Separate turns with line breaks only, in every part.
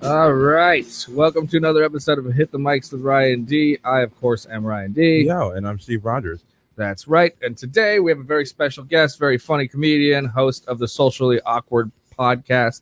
All right, welcome to another episode of Hit the Mics with Ryan D. I, of course, am Ryan D.
Yo, and I'm Steve Rogers.
That's right. And today we have a very special guest, very funny comedian, host of the Socially Awkward podcast.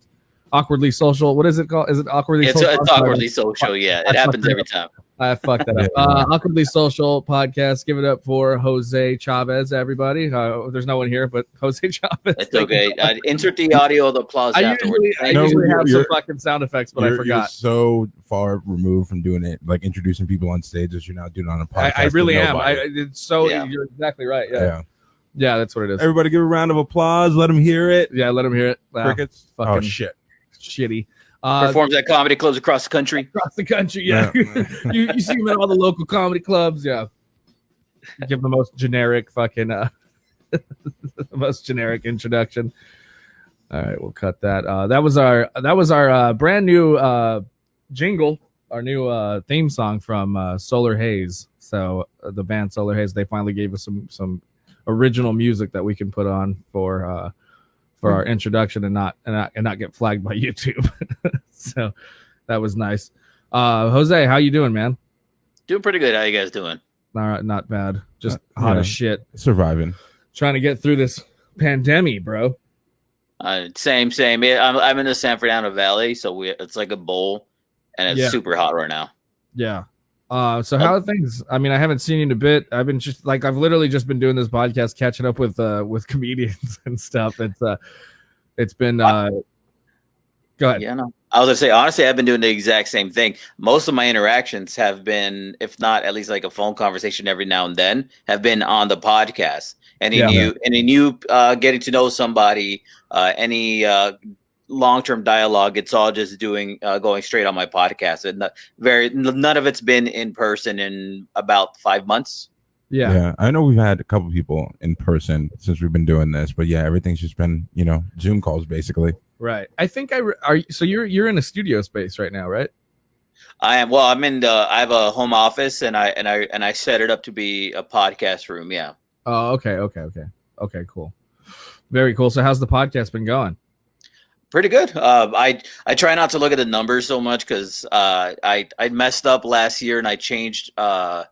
Awkwardly Social. What is it called? Is it Awkwardly Social?
It's Awkwardly Social, yeah. It happens every time.
I fucked that up. Awkwardly Social podcast. Give it up for Jose Chavez, everybody. There's no one here, but Jose Chavez.
It's okay. Insert the audio of the applause afterwards.
I usually have some fucking sound effects, but I forgot.
You're so far removed from doing it, like introducing people on stage as you're now doing it on a podcast.
I really am. You're exactly right. Yeah, that's what it is.
Everybody give a round of applause. Let them hear it.
Yeah, let them hear it. Wow.
Crickets.
Fucking
oh, shit.
Shitty.
Performs at comedy clubs across the country.
Yeah. you see him at all the local comedy clubs, yeah. Give the most generic fucking the most generic introduction. All right, we'll cut that. That was our brand new jingle, our new theme song from Solar Haze. So the band Solar Haze, they finally gave us some original music that we can put on for our introduction and not get flagged by YouTube. So that was nice. Jose, how you doing, man?
Doing pretty good. How you guys doing?
All right, not bad. Just hot as shit.
Surviving.
Trying to get through this pandemic, bro.
Same. I'm in the San Fernando Valley, so it's like a bowl, and it's super hot right now.
Yeah. So how are things? I mean, I haven't seen you in a bit. I've literally just been doing this podcast, catching up with comedians and stuff. It's been go ahead.
Yeah, no. I was gonna say, honestly, I've been doing the exact same thing. Most of my interactions have been, if not at least like a phone conversation every now and then, have been on the podcast. Any new getting to know somebody, any long-term dialogue, it's all just going straight on my podcast, and none of it's been in person in about 5 months.
Yeah, I know we've had a couple people in person since we've been doing this, but yeah, everything's just been Zoom calls basically.
Right. I think so you're in a studio space right now, right?
I am. Well, I have a home office, and I set it up to be a podcast room. Yeah.
Oh, okay, cool, very cool. So how's the podcast been going?
Pretty good. I try not to look at the numbers so much because I messed up last year and I changed an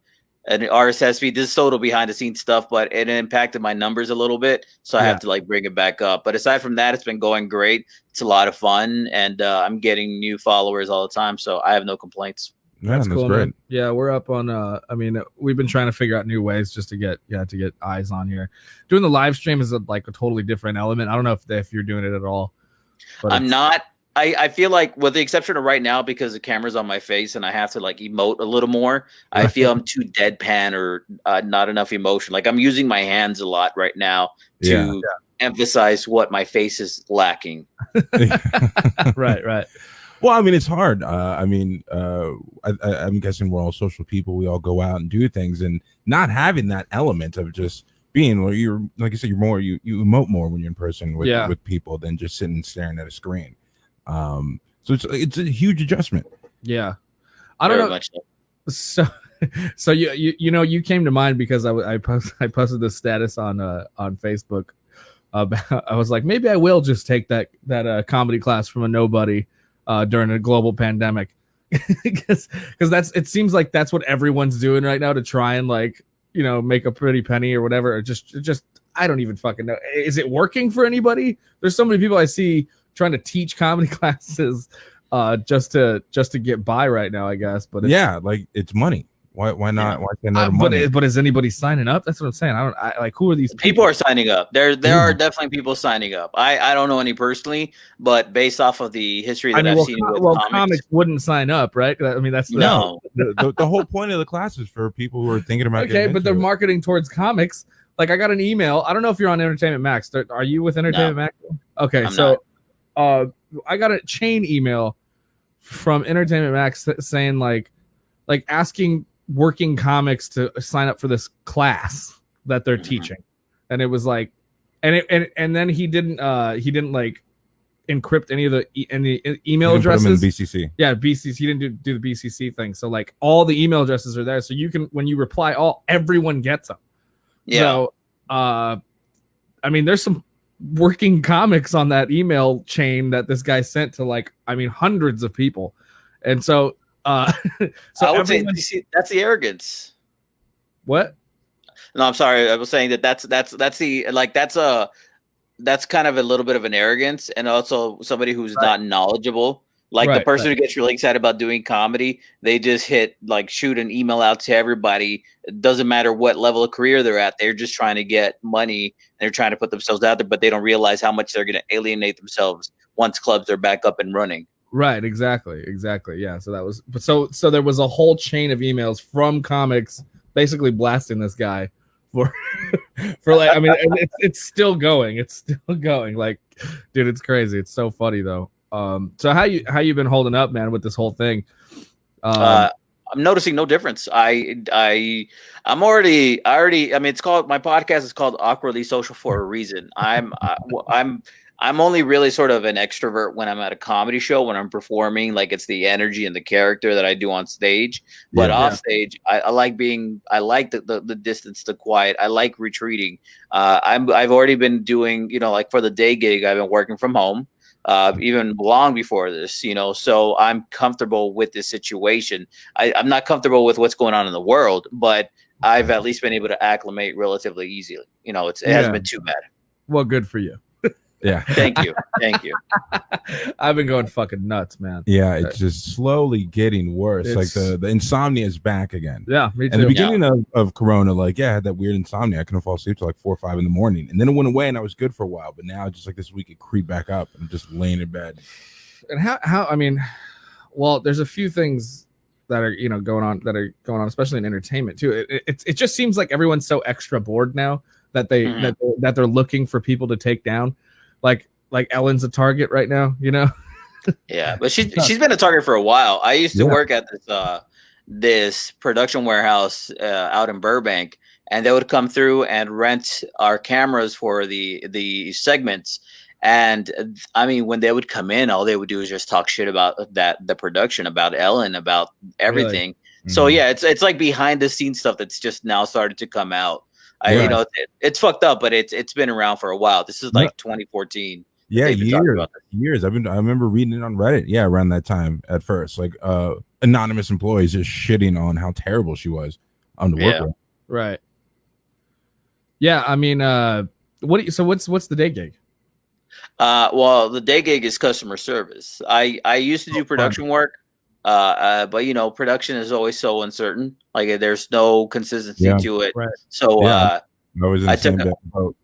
RSS feed. This is total behind the scenes stuff, but it impacted my numbers a little bit, so I have to bring it back up. But aside from that, it's been going great. It's a lot of fun, and I'm getting new followers all the time, so I have no complaints.
That's cool,
great.
Man. Yeah, we're up on. We've been trying to figure out new ways just to get eyes on here. Doing the live stream is a totally different element. I don't know if you're doing it at all. But
I'm not. I feel like, with the exception of right now, because the camera's on my face and I have to emote a little more, I feel I'm too deadpan or not enough emotion. Like, I'm using my hands a lot right now to emphasize what my face is lacking.
Right.
Well, I mean, it's hard. I'm guessing we're all social people. We all go out and do things, and not having that element of just being where you're, like you said, you emote more when you're in person with people than just sitting and staring at a screen. So it's a huge adjustment.
Yeah, I don't know. So you came to mind because I posted this status on Facebook about, I was like, maybe I will just take that comedy class from a nobody during a global pandemic, because it seems like that's what everyone's doing right now to try and make a pretty penny or whatever. Or just I don't even fucking know. Is it working for anybody? There's so many people I see trying to teach comedy classes just to get by right now, I guess. But
like it's money. Why not? Why can't not money?
But is anybody signing up? That's what I'm saying. I like, who are these
people are signing up. There are definitely people signing up. I don't know any personally, but based off of the history that I've seen with
comics wouldn't sign up, right? I mean, that's
the whole point of the class is for people who are thinking about
but they're marketing towards comics. Like, I got an email. I don't know if you're on Entertainment Max. Are you with Entertainment Max? Okay, I got a chain email from Entertainment Max saying like asking working comics to sign up for this class that they're teaching, and it was like, and then he didn't like encrypt any of the email addresses.
Put them in BCC.
Yeah, BCC. He didn't do the BCC thing. So like all the email addresses are there, so you can, when you reply, everyone gets them. Yeah. So, I mean, there's some working comics on that email chain that this guy sent to, like, I mean, hundreds of people, and so. So
I would say that's the arrogance.
What?
No, I'm sorry. I was saying that's kind of a little bit of an arrogance, and also somebody who's not knowledgeable. Like the person who gets really excited about doing comedy, they just shoot an email out to everybody. It doesn't matter what level of career they're at. They're just trying to get money. They're trying to put themselves out there, but they don't realize how much they're going to alienate themselves once clubs are back up and running.
Right, exactly. Yeah, so that was so there was a whole chain of emails from comics basically blasting this guy for like, I mean, it's still going. It's still going. Like, dude, it's crazy. It's so funny though. So how you been holding up, man, with this whole thing?
I'm noticing no difference. I mean, it's called, my podcast is called Awkwardly Social for a reason. I'm only really sort of an extrovert when I'm at a comedy show, when I'm performing. Like, it's the energy and the character that I do on stage. But off stage, I like the distance, the quiet. I like retreating. I've already been doing, like for the day gig, I've been working from home, even long before this, so I'm comfortable with this situation. I'm not comfortable with what's going on in the world, but I've at least been able to acclimate relatively easily. It hasn't been too bad.
Well, good for you.
Yeah.
Thank you.
I've been going fucking nuts, man.
Yeah, it's just slowly getting worse. Like the insomnia is back again.
Yeah, me too.
And the beginning of Corona, I had that weird insomnia. I couldn't fall asleep till like 4 or 5 in the morning, and then it went away, and I was good for a while. But now, just like this week, it creeped back up. I'm just laying in bed.
And how? I mean, well, there's a few things that are going on, especially in entertainment too. It just seems like everyone's so extra bored now that that they're looking for people to take down. Like Ellen's a target right now,
Yeah, but she's been a target for a while. I used to work at this production warehouse out in Burbank, and they would come through and rent our cameras for the segments. And I mean, when they would come in, all they would do is just talk shit about the production, about Ellen, about everything. Really? So yeah, it's like behind the scenes stuff that's just now started to come out. It's fucked up, but it's been around for a while. This is like 2014.
Yeah, years. I remember reading it on Reddit. Yeah, around that time at first, like anonymous employees just shitting on how terrible she was on the work.
Right. Yeah, I mean, what's the day gig?
Well, the day gig is customer service. I used to do production work. But production is always so uncertain. Like, there's no consistency to it. Right. So I
was in the same boat.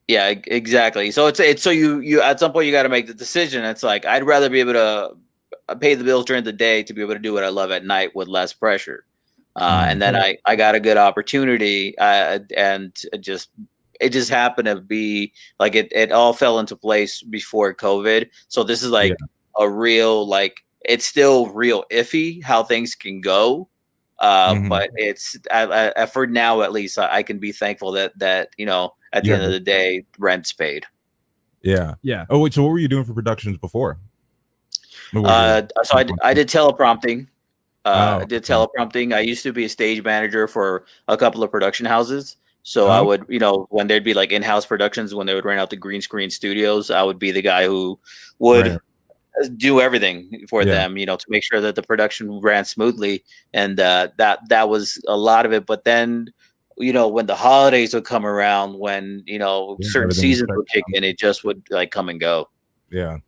Yeah, exactly. So it's so you at some point you got to make the decision. It's like, I'd rather be able to pay the bills during the day to be able to do what I love at night with less pressure. And then I got a good opportunity, and it just happened to be like it all fell into place before COVID. So this is like a real, like, it's still real iffy how things can go. But it's for now, at least I can be thankful that at the end of the day, rent's paid.
Yeah. Oh wait, so what were you doing for productions before?
So I did teleprompting. I did teleprompting. I used to be a stage manager for a couple of production houses. So I would, when there'd be like in-house productions, when they would rent out the green screen studios, I would be the guy who would do everything for them, to make sure that the production ran smoothly. And that was a lot of it. But then, when the holidays would come around, when, certain seasons would kick in, it just would like come and go.
Yeah.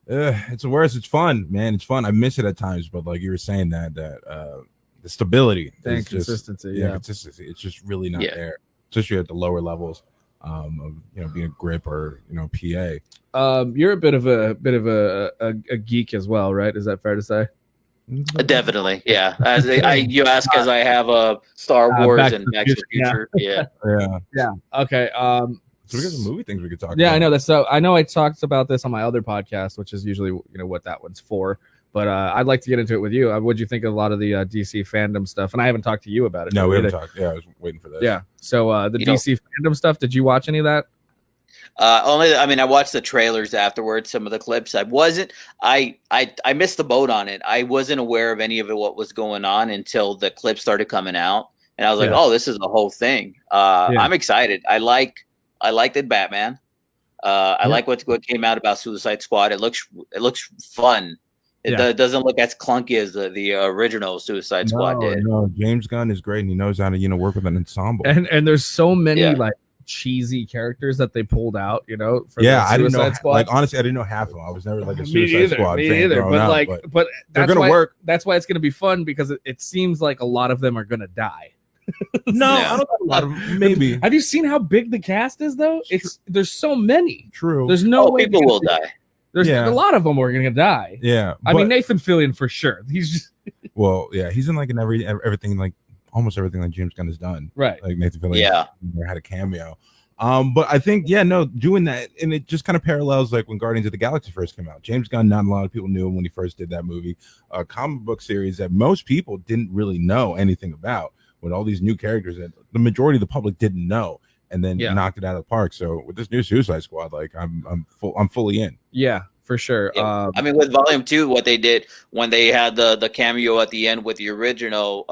It's the worst. It's fun, man. It's fun. I miss it at times, but like you were saying that the stability
and
is
consistency.
just consistency. It's just really not
Yeah.
there, especially at the lower levels of being a grip or PA.
You're a bit of a geek as well, right? Is that fair to say?
Definitely, yeah. As you ask, as I have a Star Wars and Back to the Future, yeah.
Yeah. Okay.
So we got some movie things we could talk about.
Yeah, I know that. So I know I talked about this on my other podcast, which is usually what that one's for. But I'd like to get into it with you. What'd you think of a lot of the DC fandom stuff? And I haven't talked to you about it.
No, we haven't talked. Yeah, I was waiting for this.
Yeah. So the DC fandom stuff. Did you watch any of that?
I watched the trailers afterwards, some of the clips. I missed the boat on it. I wasn't aware of any of it, what was going on until the clips started coming out. And I was like, oh, this is the whole thing. I'm excited. I liked it, Batman. I like what came out about Suicide Squad. It looks fun. It doesn't look as clunky as the original Suicide Squad did.
No, James Gunn is great, and he knows how to work with an ensemble.
And there's so many like cheesy characters that they pulled out, for
I didn't know.
Squad.
Like honestly, I didn't know half of them. I was never like a Suicide Squad fan.
Me either. But
they're gonna work.
That's why it's gonna be fun because it seems like a lot of them are gonna die.
No, I don't know a lot of them. Maybe.
Have you seen how big the cast is though? There's so many.
True.
There's no way
people will die.
There's a lot of them are gonna die.
Yeah.
I mean Nathan Fillion for sure. He's just
he's in like in everything like almost everything like James Gunn has done.
Right.
Like Nathan Fillion had a cameo. But I think doing that, and it just kind of parallels like when Guardians of the Galaxy first came out. James Gunn, not a lot of people knew him when he first did that movie, a comic book series that most people didn't really know anything about, with all these new characters that the majority of the public didn't know, and then knocked it out of the park. So with this new Suicide Squad, like I'm fully in.
Yeah, for sure.
Yeah. With Volume 2, what they did when they had the cameo at the end with the original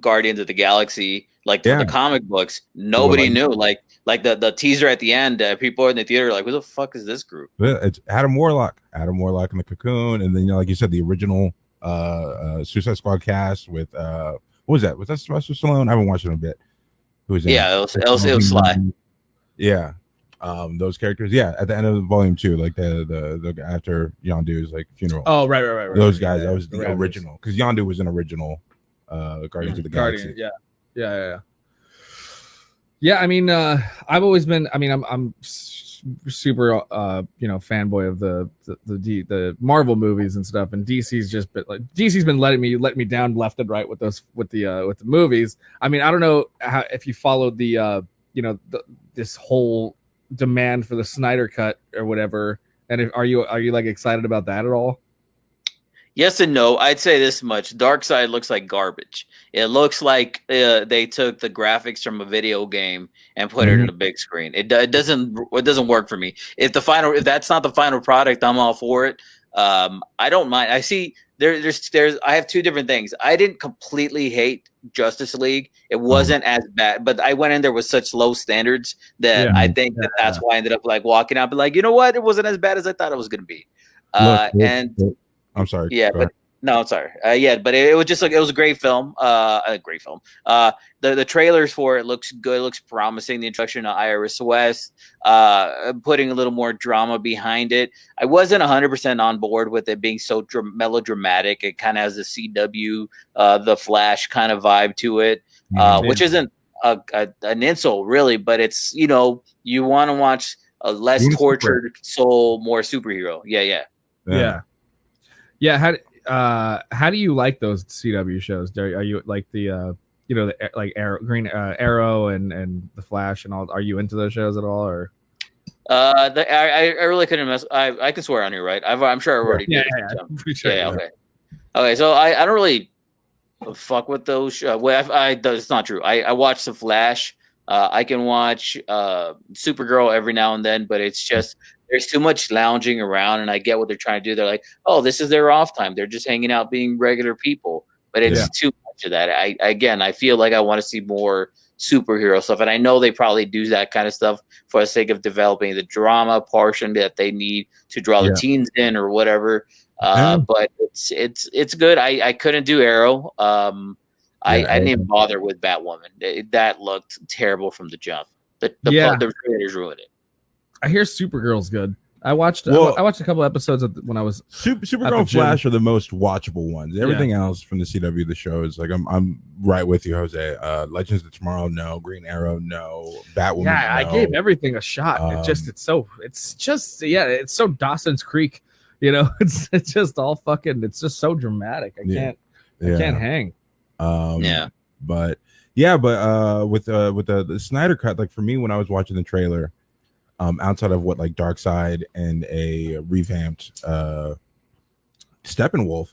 Guardians of the Galaxy, like the comic books, nobody knew. Like the teaser at the end, people in the theater like, "Who the fuck is this group?"
It's Adam Warlock in the Cocoon, and then like you said, the original Suicide Squad cast with what was that? Was that Sylvester Stallone? I haven't watched it in a bit. Who was that?
Yeah, it was Sly.
Yeah. Those characters, at the end of Volume 2, like the after Yondu's like funeral.
Oh, right.
Those guys, that was the original, because Yondu was an original Guardians of the Galaxy.
Yeah. I mean, I've always been. I mean, I'm super fanboy of the Marvel movies and stuff, and DC's been letting me down left and right with the movies. I mean, I don't know if you followed this whole demand for the Snyder cut or whatever, and are you like excited about that at all?
Yes and no. I'd say this much: Darkseid looks like garbage. It looks like they took the graphics from a video game and put it in a big screen. It doesn't work for me. If that's not the final product, I'm all for it. I don't mind. I see there's I have two different things. I didn't completely hate Justice League. It wasn't as bad, but I went in there with such low standards that I think that's why I ended up like walking out, but like, you know what? It wasn't as bad as I thought it was going to be.
I'm sorry.
Yeah, but no, I'm sorry. But it was just like, it was a great film. A great film. The trailers for it looks good. It looks promising. The introduction of Iris West, putting a little more drama behind it. I wasn't 100% on board with it being so melodramatic. It kind of has the CW, the Flash kind of vibe to it, which isn't an insult really, but it's, you want to watch a less tortured soul, more superhero.
Yeah. How do you like those CW shows? Are you like the like Green Arrow and the Flash and all? Are you into those shows at all, or?
I really couldn't mess. I can swear on you, right? I'm sure I already did. Okay. So I don't really fuck with those shows. It's not true. I watch the Flash. I can watch Supergirl every now and then, but it's just there's too much lounging around, and I get what they're trying to do. They're like, oh, this is their off time. They're just hanging out, being regular people. But it's too much of that. I feel like I want to see more superhero stuff, and I know they probably do that kind of stuff for the sake of developing the drama portion that they need to draw the teens in or whatever. But it's good. I couldn't do Arrow. I didn't even bother with Batwoman. That looked terrible from the jump. The trailers ruined it.
I hear Supergirl's good. I watched a couple episodes when I was
Supergirl and Flash are the most watchable ones. Everything else from the CW, the shows, like I'm right with you, Jose. Legends of Tomorrow, no. Green Arrow, no. Batwoman,
yeah,
no.
I gave everything a shot. It's so Dawson's Creek, you know. It's just all fucking. It's just so dramatic. I can't hang.
But with the Snyder cut, like for me when I was watching the trailer. Outside of what like Darkseid and a revamped Steppenwolf,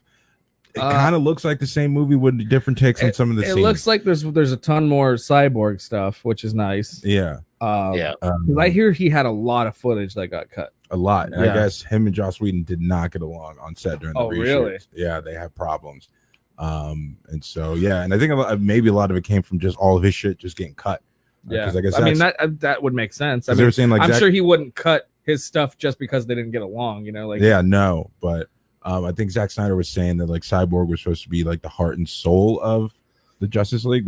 it kind of looks like the same movie with different takes on some of the scenes.
It looks like there's a ton more cyborg stuff, which is nice.
Yeah.
I hear he had a lot of footage that got cut.
A lot. And I guess him and Joss Whedon did not get along on set during the reshoots.
Really?
Yeah, they have problems. And so and I think maybe a lot of it came from just all of his shit just getting cut.
Yeah, I guess that would make sense. I mean,
saying, like,
I'm sure he wouldn't cut his stuff just because they didn't get along, you know. Like,
but I think Zack Snyder was saying that like Cyborg was supposed to be like the heart and soul of the Justice League,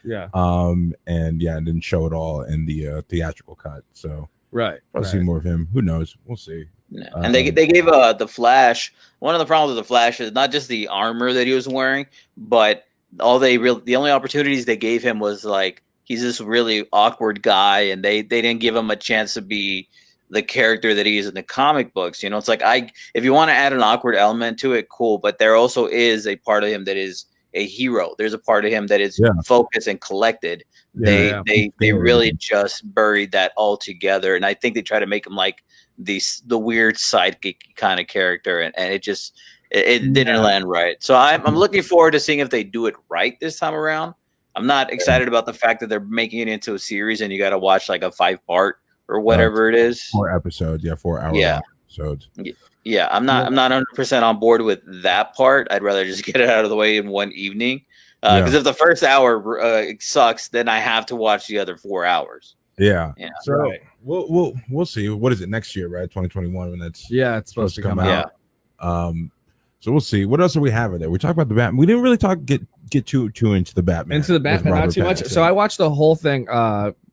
Yeah.
And didn't show it all in the theatrical cut. So I'll see more of him. Who knows? We'll see.
Yeah. And they gave the Flash. One of the problems with the Flash is not just the armor that he was wearing, but the only opportunities they gave him was like. He's this really awkward guy, and they didn't give him a chance to be the character that he is in the comic books. You know, it's like if you want to add an awkward element to it, cool. But there also is a part of him that is a hero. There's a part of him that is focused and collected. They really just buried that all together, and I think they try to make him like the weird sidekick kind of character, and it just it didn't land right. So I'm looking forward to seeing if they do it right this time around. I'm not excited about the fact that they're making it into a series and you got to watch like a 5-part or whatever it is.
4 episodes, 4 hour episodes.
Yeah, I'm not 100% on board with that part. I'd rather just get it out of the way in one evening. Because if the first hour sucks, then I have to watch the other 4 hours.
Yeah. So we'll see. What is it next year, right? 2021 when that's
it's supposed to come out.
So we'll see. What else are we having there? We talked about the Batman. We didn't really get too into the Batman.
Not too much. So I watched the whole thing.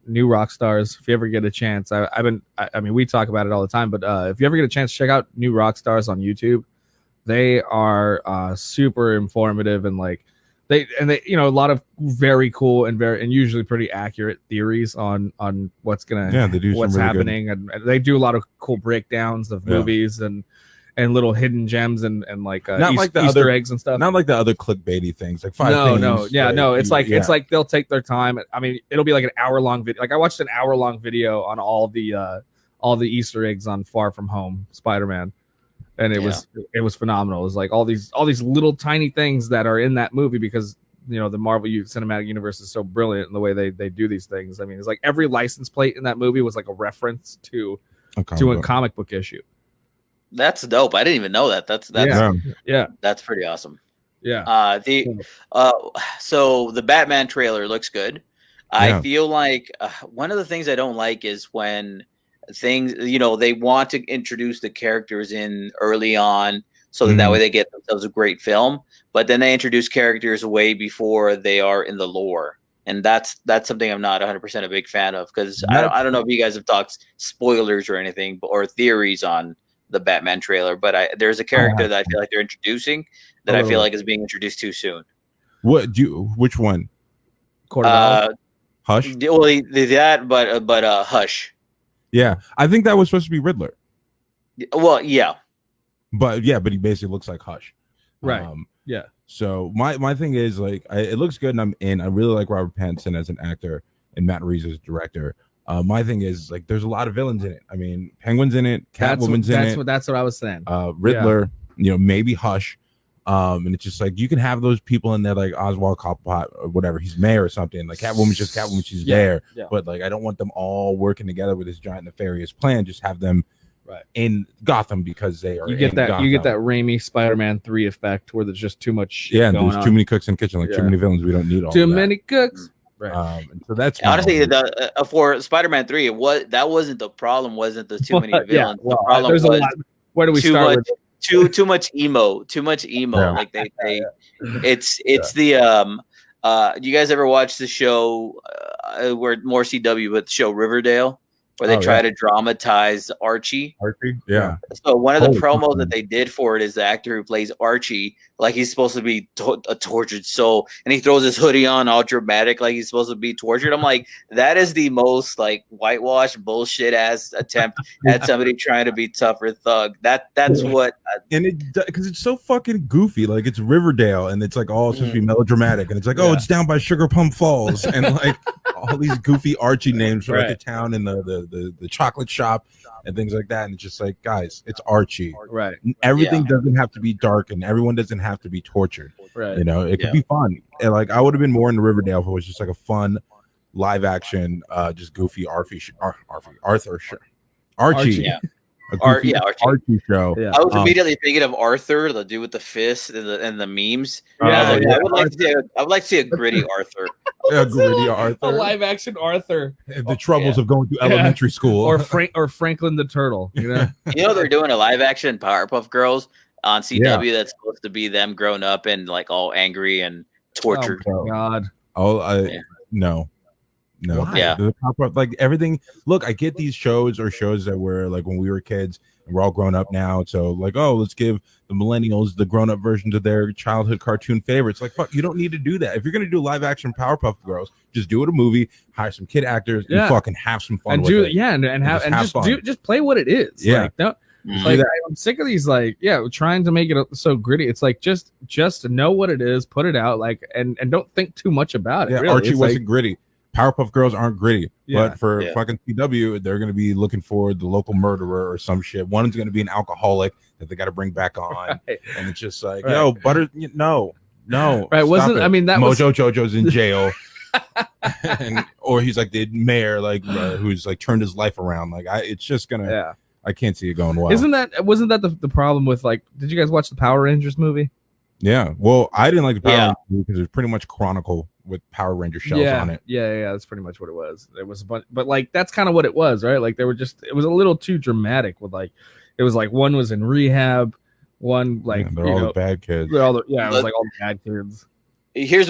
New Rockstars. If you ever get a chance, I mean, we talk about it all the time. But if you ever get a chance, check out New Rockstars on YouTube. They are super informative and like they a lot of very cool and usually pretty accurate theories on what's what's happening, and they do a lot of cool breakdowns of movies and little hidden gems and like
not like the
Easter
other
eggs and stuff.
Not like the other clickbaity things like
It's like they'll take their time. I mean, it'll be like an hour-long video. Like I watched an hour-long video on all the Easter eggs on Far From Home Spider-Man, and it was phenomenal. It was like all these little tiny things that are in that movie because the Marvel Cinematic Universe is so brilliant in the way they do these things. I mean, it's like every license plate in that movie was like a reference to a comic book issue.
That's dope. I didn't even know that. That's pretty awesome.
Yeah.
So the Batman trailer looks good. I feel like one of the things I don't like is when things, they want to introduce the characters in early on so that way they get themselves a great film, but then they introduce characters way before they are in the lore. And that's something I'm not 100% a big fan of because I don't know if you guys have talked spoilers or anything or theories on the Batman trailer, but there's a character that I feel like they're introducing that I feel like is being introduced too soon.
Which one? Hush.
Well, that, but Hush.
Yeah, I think that was supposed to be Riddler.
Well, yeah,
but he basically looks like Hush.
Right. Yeah.
So my thing is like it looks good and I'm in. I really like Robert Pattinson as an actor and Matt Reeves as director. My thing is like there's a lot of villains in it. I mean, Penguin's in it, Catwoman's in it.
That's what I was saying.
Riddler, maybe Hush. And it's just like you can have those people in there like Oswald Cobblepot or whatever. He's mayor or something. Like Catwoman's just Catwoman, she's there. Yeah. But like I don't want them all working together with this giant nefarious plan. Just have them in Gotham because they are.
You get that Raimi Spider-Man 3 effect where there's just too much shit
and there's too many cooks in the kitchen, like too many villains. We don't need all
too many cooks.
Right. So that's
honestly for Spider-Man 3, that wasn't the problem. Wasn't the too many villains? The problem was
where do we start with?
Too much emo. Yeah. Like it's the you guys ever watch the show where more CW but the show Riverdale where they try to dramatize Archie.
Yeah.
So one of the promos that they did for it is the actor who plays Archie, like he's supposed to be a tortured soul, and he throws his hoodie on all dramatic, like he's supposed to be tortured. I'm like, that is the most like whitewashed bullshit ass attempt at somebody trying to be tough or thug. That's what.
And it because it's so fucking goofy, like it's Riverdale, and it's like all supposed to be melodramatic, and it's like, oh, it's down by Sugar Plum Falls, and like all these goofy Archie names for like the town and the chocolate shop and things like that. And it's just like, guys, it's Archie.
Right.
Everything doesn't have to be dark, and everyone doesn't have to be tortured.
Right.
You know, it could be fun. And like I would have been more into Riverdale if it was just like a fun live action, just goofy Archie.
Yeah.
Archie show.
Yeah. I was immediately thinking of Arthur, the dude with the fist and the memes.
Yeah,
I would like to see a gritty Arthur.
A gritty Arthur.
A live action Arthur.
The troubles of going to elementary school.
Or Franklin the Turtle. You know,
they're doing a live action Powerpuff Girls on CW that's supposed to be them grown up and like all angry and tortured.
Oh God.
No.
Why?
Yeah.
Like everything. Look, I get these shows that were like when we were kids and we're all grown up now. So like, oh, let's give the millennials the grown up versions of their childhood cartoon favorites. Like, fuck, you don't need to do that. If you're gonna do live action Powerpuff Girls, just do it a movie, hire some kid actors, and fucking have some fun.
And
with
do
it.
and just play what it is.
Yeah.
Like, no, like I'm sick of these trying to make it so gritty. It's like just know what it is, put it out, like and don't think too much about it.
Yeah,
really.
Archie wasn't gritty. Powerpuff Girls aren't gritty, but for fucking CW, they're going to be looking for the local murderer or some shit. One's going to be an alcoholic that they got to bring back on, and it's just like, yo, Butter, no,
right? Wasn't it. I mean that
Mojo Jojo's in jail, or he's like the mayor, like who's like turned his life around. Like it's just gonna, I can't see it going well.
Wasn't that the problem with like? Did you guys watch the Power Rangers movie?
Yeah, well, I didn't like the Power Rangers movie because it was pretty much Chronicle with Power Ranger shells on it.
Yeah, that's pretty much what it was. There was a bunch, but like that's kind of what it was, right? Like it was a little too dramatic with like it was like one was in rehab, one like
they're all the bad kids.
It was like all the bad kids.
Here's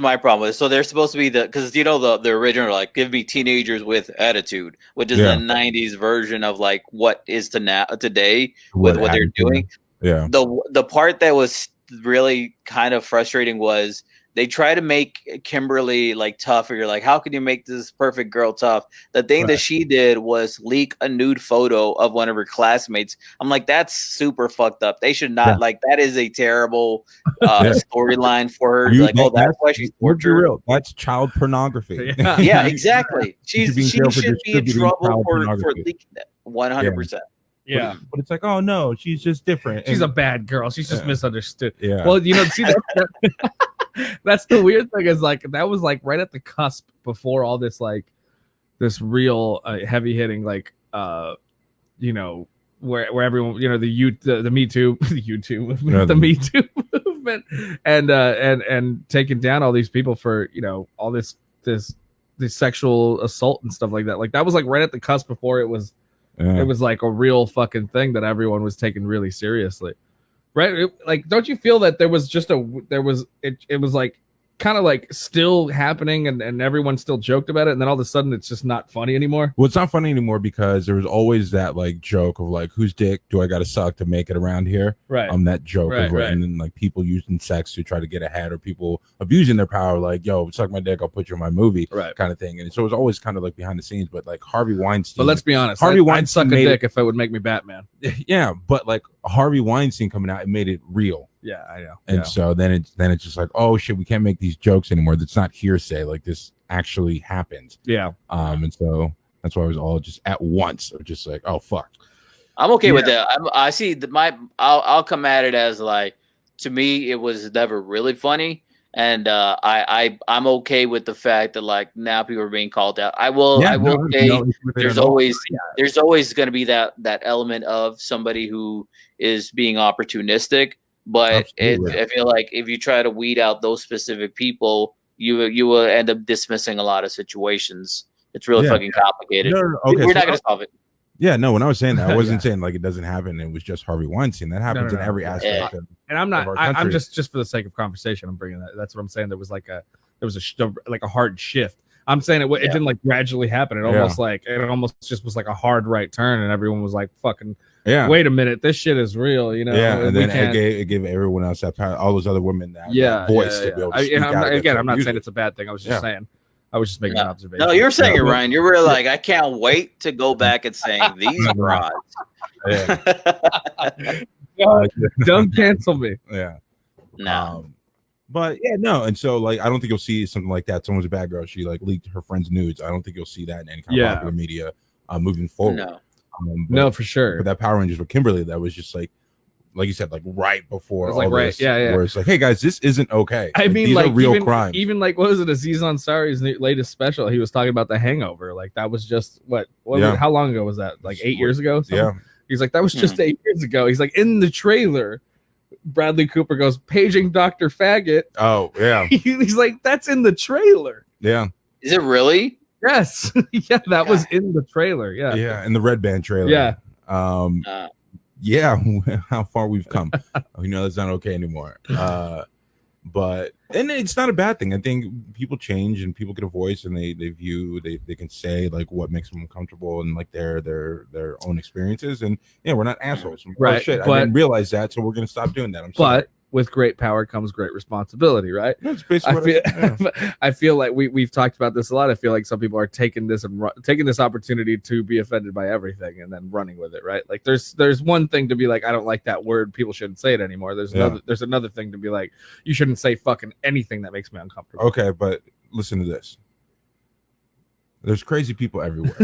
my problem. So they're supposed to be because the original like give me teenagers with attitude, which is the 90s version of like what is today with what they're doing.
Yeah.
The part that was really kind of frustrating was they try to make Kimberly like tough, or you're like, how can you make this perfect girl tough? The thing that she did was leak a nude photo of one of her classmates. I'm like, that's super fucked up. They should not like that is a terrible storyline for her. Like, oh, that's why she's tortured.
That's child pornography.
Yeah, exactly. She should be in trouble for leaking that 100%.
Yeah,
but it's like, oh no, she's just different.
She's a bad girl. She's just misunderstood.
Yeah.
Well, see that's the weird thing is like that was like right at the cusp before all this like this real heavy hitting like where everyone the Me Too movement, the Me Too movement and taking down all these people for all this sexual assault and stuff like that. Like that was like right at the cusp before it was. It was like a real fucking thing that everyone was taking really seriously, right? Like, don't you feel that it was like kind of like still happening and everyone still joked about it, and then all of a sudden it's just not funny anymore?
Well, it's not funny anymore because there was always that like joke of like, whose dick do I got to suck to make it around here?
Right.
That joke and then like people using sex to try to get ahead, or people abusing their power, like, yo, suck my dick, I'll put you in my movie, kind of thing. And so it was always kind of like behind the scenes, but like Harvey Weinstein.
But let's be honest, I'd suck a dick if it would make me Batman.
Yeah, but like Harvey Weinstein coming out, it made it real.
Yeah, I know.
And so then it's just like, oh shit, we can't make these jokes anymore. That's not hearsay. Like this actually happened.
Yeah.
And so that's why it was all just at once. Or just like, oh fuck.
I'm okay with that. I see I'll come at it as like, to me, it was never really funny. And I'm okay with the fact that like now people are being called out. I will say there's always going to be that element of somebody who is being opportunistic. But I feel like if you try to weed out those specific people, you will end up dismissing a lot of situations. It's really fucking complicated.
Okay,
we're not going to solve it.
Yeah, no. When I was saying that, I wasn't saying like it doesn't happen. It was just Harvey Weinstein. That happens in every aspect.
And I'm not. I'm just for the sake of conversation. I'm bringing that. That's what I'm saying. There was a hard shift. I'm saying it didn't like gradually happen. It almost just was like a hard right turn, and everyone was like, "Fucking, wait a minute, this shit is real," you know?
Yeah, and then it gave everyone else that power, all those other women that voice to be able to speak out.
I'm not saying it's a bad thing. I was just saying. I was just making an observation.
No, you're saying it, Ryan. You were like, I can't wait to go back and saying these broads.
Don't cancel me.
Yeah.
No.
But yeah, no, and so like I don't think you'll see something like that. Someone's a bad girl. She like leaked her friend's nudes. I don't think you'll see that in any kind of popular media moving forward.
No.
No, for sure.
But that Power Rangers with Kimberly, that was just like you said, like right before all
like,
this, where it's like, hey guys, this isn't okay.
I mean,
these
like
are real crimes.
Even like, what was it? Aziz Ansari's latest special. He was talking about The Hangover. Like that was just how long ago was that? Like 8 years ago? Something?
Yeah.
He's like, that was just 8 years ago. He's like, in the trailer, Bradley Cooper goes, paging Dr. Faggot.
Oh yeah.
He's like, that's in the trailer.
Yeah.
Is it really?
Yes. Yeah, that was in the trailer. Yeah.
Yeah, in the Red Band trailer.
Yeah.
Yeah, how far we've come. That's not okay anymore. But it's not a bad thing. I think people change and people get a voice and they can say like what makes them comfortable and like their own experiences. And we're not assholes.
Right.
Oh, shit, I didn't realize that, so we're gonna stop doing that. I'm sorry.
But with great power comes great responsibility, right?
That's basically
I feel like we've talked about this a lot. I feel like some people are taking this opportunity to be offended by everything and then running with it, right? Like there's one thing to be like, I don't like that word, people shouldn't say it anymore. There's another thing to be like, you shouldn't say fucking anything that makes me uncomfortable.
Okay, but listen to this. There's crazy people everywhere.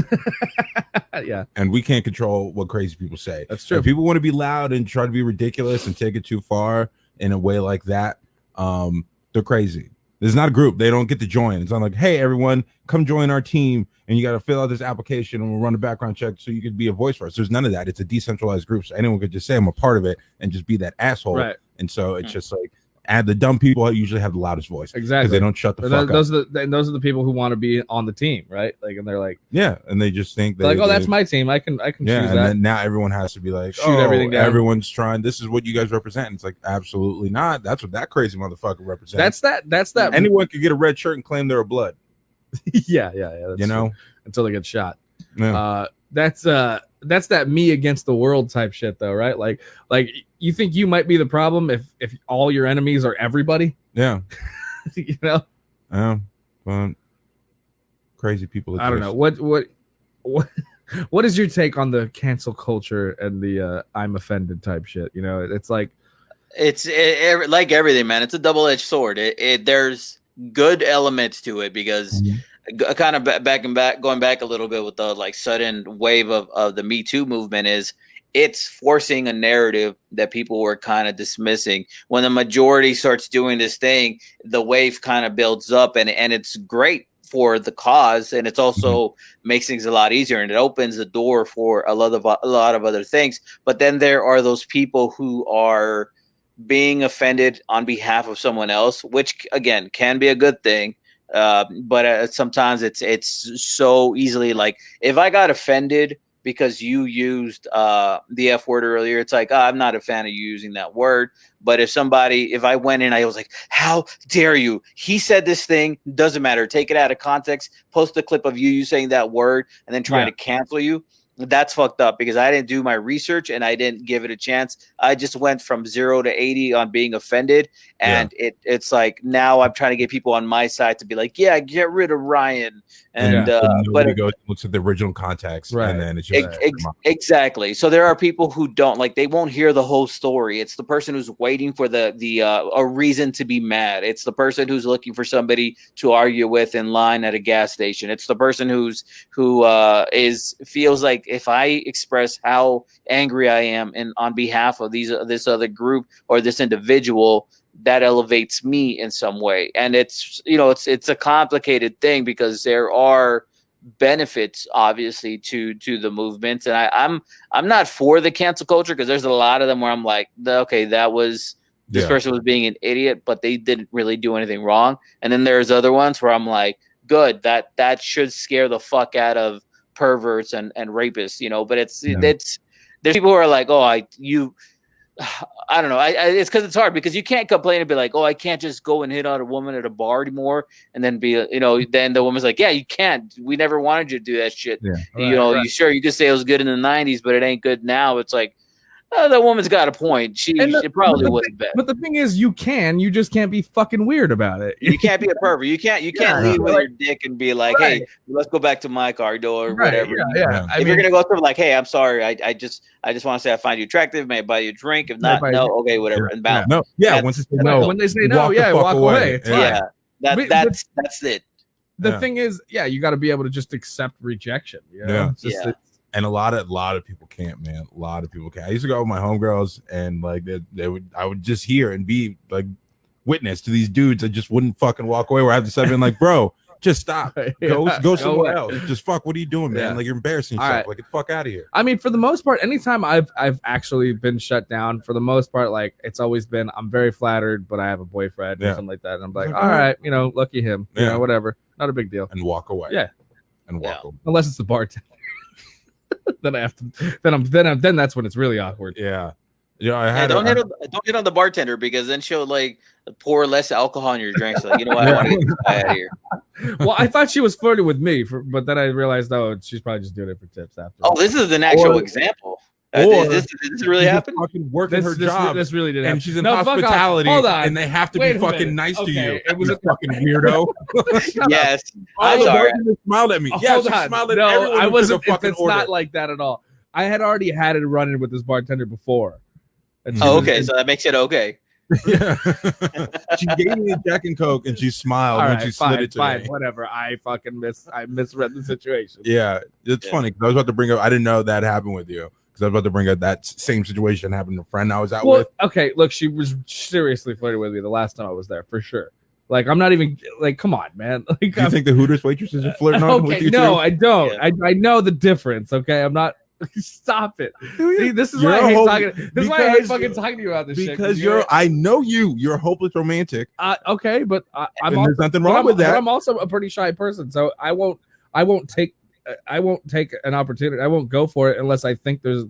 Yeah.
And we can't control what crazy people say.
That's true.
If people want to be loud and try to be ridiculous and take it too far in a way like that, they're crazy. There's not a group. They don't get to join. It's not like, hey, everyone, come join our team and you got to fill out this application and we'll run a background check so you could be a voice for us. There's none of that. It's a decentralized group. So anyone could just say I'm a part of it and just be that asshole.
Right.
And so it's just like, and the dumb people usually have the loudest voice.
Exactly.
Because they don't shut the fuck up.
Those are the people who want to be on the team, right? Like, and they're like,
yeah, and they just think
like, oh, that's my team. I can choose that.
And then now everyone has to be like,
shoot everything down.
Everyone's trying. This is what you guys represent. And it's like, absolutely not. That's what that crazy motherfucker represents.
That's that.
Anyone could get a red shirt and claim they're a blood.
Yeah. That's true. Until they get shot.
Yeah.
That's that me against the world type shit though, right? Like you think you might be the problem if all your enemies are everybody?
Yeah.
Yeah,
but crazy people exist.
I don't know. What is your take on the cancel culture and the I'm offended type shit? It's like
it's like everything, man. It's a double-edged sword. There's good elements to it because kind of going back a little bit with the like sudden wave of the Me Too movement is it's forcing a narrative that people were kind of dismissing. When the majority starts doing this thing, the wave kind of builds up and it's great for the cause. And it's also makes things a lot easier and it opens the door for a lot of other things. But then there are those people who are being offended on behalf of someone else, which again can be a good thing. But sometimes it's so easily like if I got offended because you used the F word earlier, it's like, I'm not a fan of you using that word. But if I went in, I was like, how dare you? He said this thing, doesn't matter. Take it out of context, post a clip of you saying that word and then trying to cancel you. That's fucked up because I didn't do my research and I didn't give it a chance. I just went from 0 to 80 on being offended. And it's like now I'm trying to get people on my side to be like, yeah, get rid of Ryan. And
but it looks at the original context,
right.
And then it's just
exactly. So there are people who don't like they won't hear the whole story. It's the person who's waiting for a reason to be mad. It's the person who's looking for somebody to argue with in line at a gas station. It's the person who feels like if I express how angry I am and on behalf of this other group or this individual, that elevates me in some way. And it's a complicated thing because there are benefits obviously to the movement. And I'm not for the cancel culture because there's a lot of them where I'm like, okay, that was this person was being an idiot, but they didn't really do anything wrong. And then there's other ones where I'm like, good, that should scare the fuck out of perverts and rapists, but there's people who are like, I don't know. It's because it's hard because you can't complain and be like, oh, I can't just go and hit on a woman at a bar anymore, and then be, then the woman's like, yeah, you can't. We never wanted you to do that shit.
Yeah.
Right.
You could say it was good in the '90s, but it ain't good now. It's like, that woman's got a point. It probably wasn't bad.
But the thing is, you just can't be fucking weird about it.
You can't be a pervert. You can't lead with your dick and be like, hey, let's go back to my car door or whatever.
Yeah.
If you're gonna go through like, hey, I'm sorry, I just want to say I find you attractive. May I buy you a drink? If not, no, okay, whatever. And bounce.
No, yeah. Once they say no,
when they say no, walk away.
That's it.
The thing is, you got to be able to just accept rejection.
And a lot of people can't, man. A lot of people can't. I used to go with my homegirls, and like I would just hear and be like witness to these dudes that just wouldn't fucking walk away. Where I have to step in, like, bro, just stop, go somewhere else. Just fuck. What are you doing, man? Like, you're embarrassing yourself.
Right.
Like, get the fuck out of here.
I mean, for the most part, anytime I've actually been shut down, for the most part, like, it's always been, I'm very flattered, but I have a boyfriend or something like that, and I'm like, all right, lucky him, whatever, not a big deal,
and walk away. And walk away.
Unless it's the bartender. Then I have to. Then that's when it's really awkward.
Yeah.
Don't hit on the bartender, because then she'll like pour less alcohol in your drinks. Like, you know what? I want to get this guy out of here.
Well, I thought she was flirting with me, but then I realized, she's probably just doing it for tips after.
Oh, this is an actual example. Did this really happen?
Fucking working her job.
This really did happen.
And she's in hospitality.
Hold on.
And they have to be fucking nice to you. It was a fucking weirdo.
Yes.
I'm sorry. Smiled at me. Yeah, she smiled at everyone.
I wasn't. It's
order.
not like that at all. I had already had a run-in with this bartender before.
Okay, so that makes it okay.
Yeah. She gave me a Jack and Coke, and she smiled when she slid it to me.
Whatever. I misread the situation.
Yeah, it's funny. I was about to bring up. I didn't know that happened with you. Because I was about to bring up that same situation happened to a friend I was out with.
Okay, look, she was seriously flirting with me the last time I was there, for sure. Like, I'm not even, like, come on, man. Like,
Do you think the Hooters waitresses are flirting on with you too?
No, I don't. Yeah. I know the difference, okay? I'm not, stop it. See, this is why I hate fucking talking to you about this shit.
Because I know you're a hopeless romantic.
Okay, but
there's nothing wrong with that.
But I'm also a pretty shy person, so I won't take an opportunity. I won't go for it unless I think there's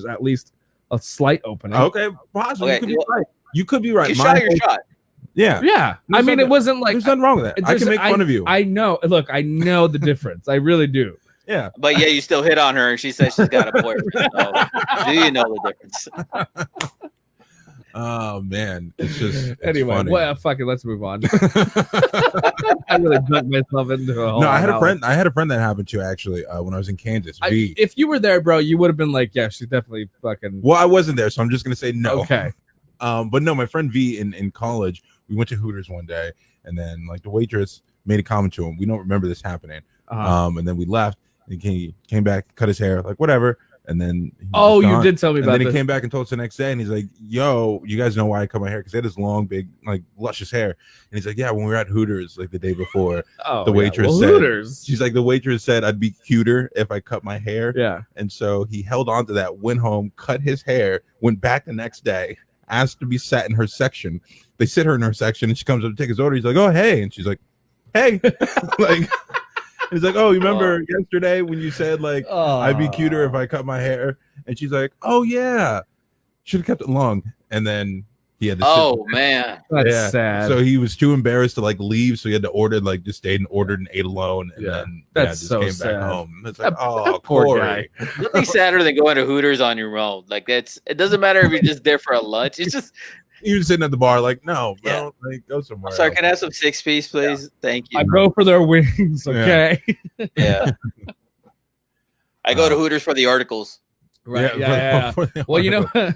at least a slight opening.
Okay, possibly.
Okay,
you could be right.
You shot your shot.
Yeah. I mean, it wasn't like
there's nothing wrong with that. I can make fun of you.
I know. Look, I know the difference. I really do.
Yeah,
but you still hit on her, and she says she's got a boyfriend. So, do you know the difference?
Oh man, it's
anyway.
funny.
Well, fuck it. Let's move on. I really dug myself into a whole.
No, I had a friend that happened to actually when I was in Kansas. V.
If you were there, bro, you would have been like, yeah, she's definitely fucking.
Well, I wasn't there, so I'm just gonna say no.
Okay.
But no, my friend V in college, we went to Hooters one day, and then like the waitress made a comment to him. We don't remember this happening. And then we left, and he came back, cut his hair, like whatever. And then
you did tell me about that.
And then he came back and told us the next day, and he's like, yo, you guys know why I cut my hair? Because he had this long, big, like luscious hair. And he's like, yeah, when we were at Hooters like the day before, the waitress said,
Hooters.
She's like, the waitress said I'd be cuter if I cut my hair.
Yeah.
And so he held on to that, went home, cut his hair, went back the next day, asked to be sat in her section. They sit her in her section, and she comes up to take his order. He's like, oh, hey. And she's like, hey. Like, he's like, oh, you remember yesterday when you said like I'd be cuter if I cut my hair? And she's like, oh yeah, should have kept it long. And then he had to
Oh man,
that's sad.
So he was too embarrassed to like leave, so he had to order, like just stayed and ordered and ate alone, and then
that's
just
so
came
sad.
back home. It's like,
that poor guy.
Nothing sadder than going to Hooters on your own. Like it doesn't matter if you're just there for a lunch. It's just
you sitting at the bar, like, no, bro, like go somewhere.
Sorry,
else.
can I have some 6-piece, please? Yeah. Thank you.
I go for their wings, okay?
Yeah. I go to Hooters for the articles.
Right. Yeah. Well, you know,
I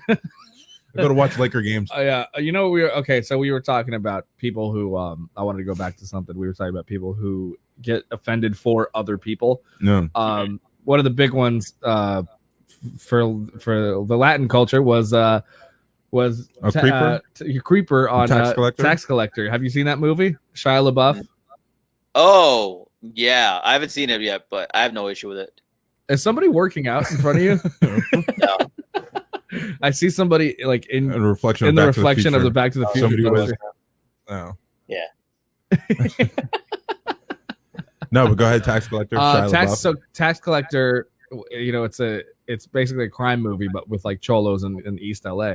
go to watch Laker games.
Yeah. You know, so we were talking about people who I wanted to go back to something. We were talking about people who get offended for other people.
No.
One of the big ones for the Latin culture was a creeper on Tax Collector. Have you seen that movie? Shia LaBeouf.
Oh yeah, I haven't seen it yet, but I have no issue with it.
Is somebody working out in front of you?
No.
I see somebody like in
the reflection
of the Back to the Future.
Oh
yeah.
No, but go ahead. Tax Collector.
Tax Collector. You know, it's basically a crime movie, but with like cholos in East LA.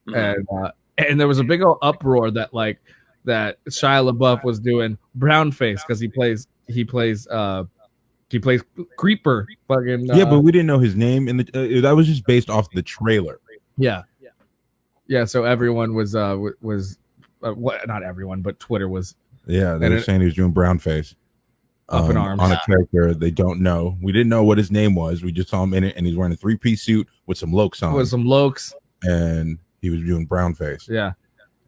And there was a big old uproar that Shia LaBeouf was doing brownface because he plays Creeper. Fucking
yeah, but we didn't know his name, and that was just based off the trailer.
Yeah. So everyone was not everyone, but Twitter was.
Yeah, they were saying he was doing brownface.
Up in arms
on a character they don't know. We didn't know what his name was. We just saw him in it, and he's wearing a 3-piece suit with some lokes on. And he was doing brownface.
Yeah,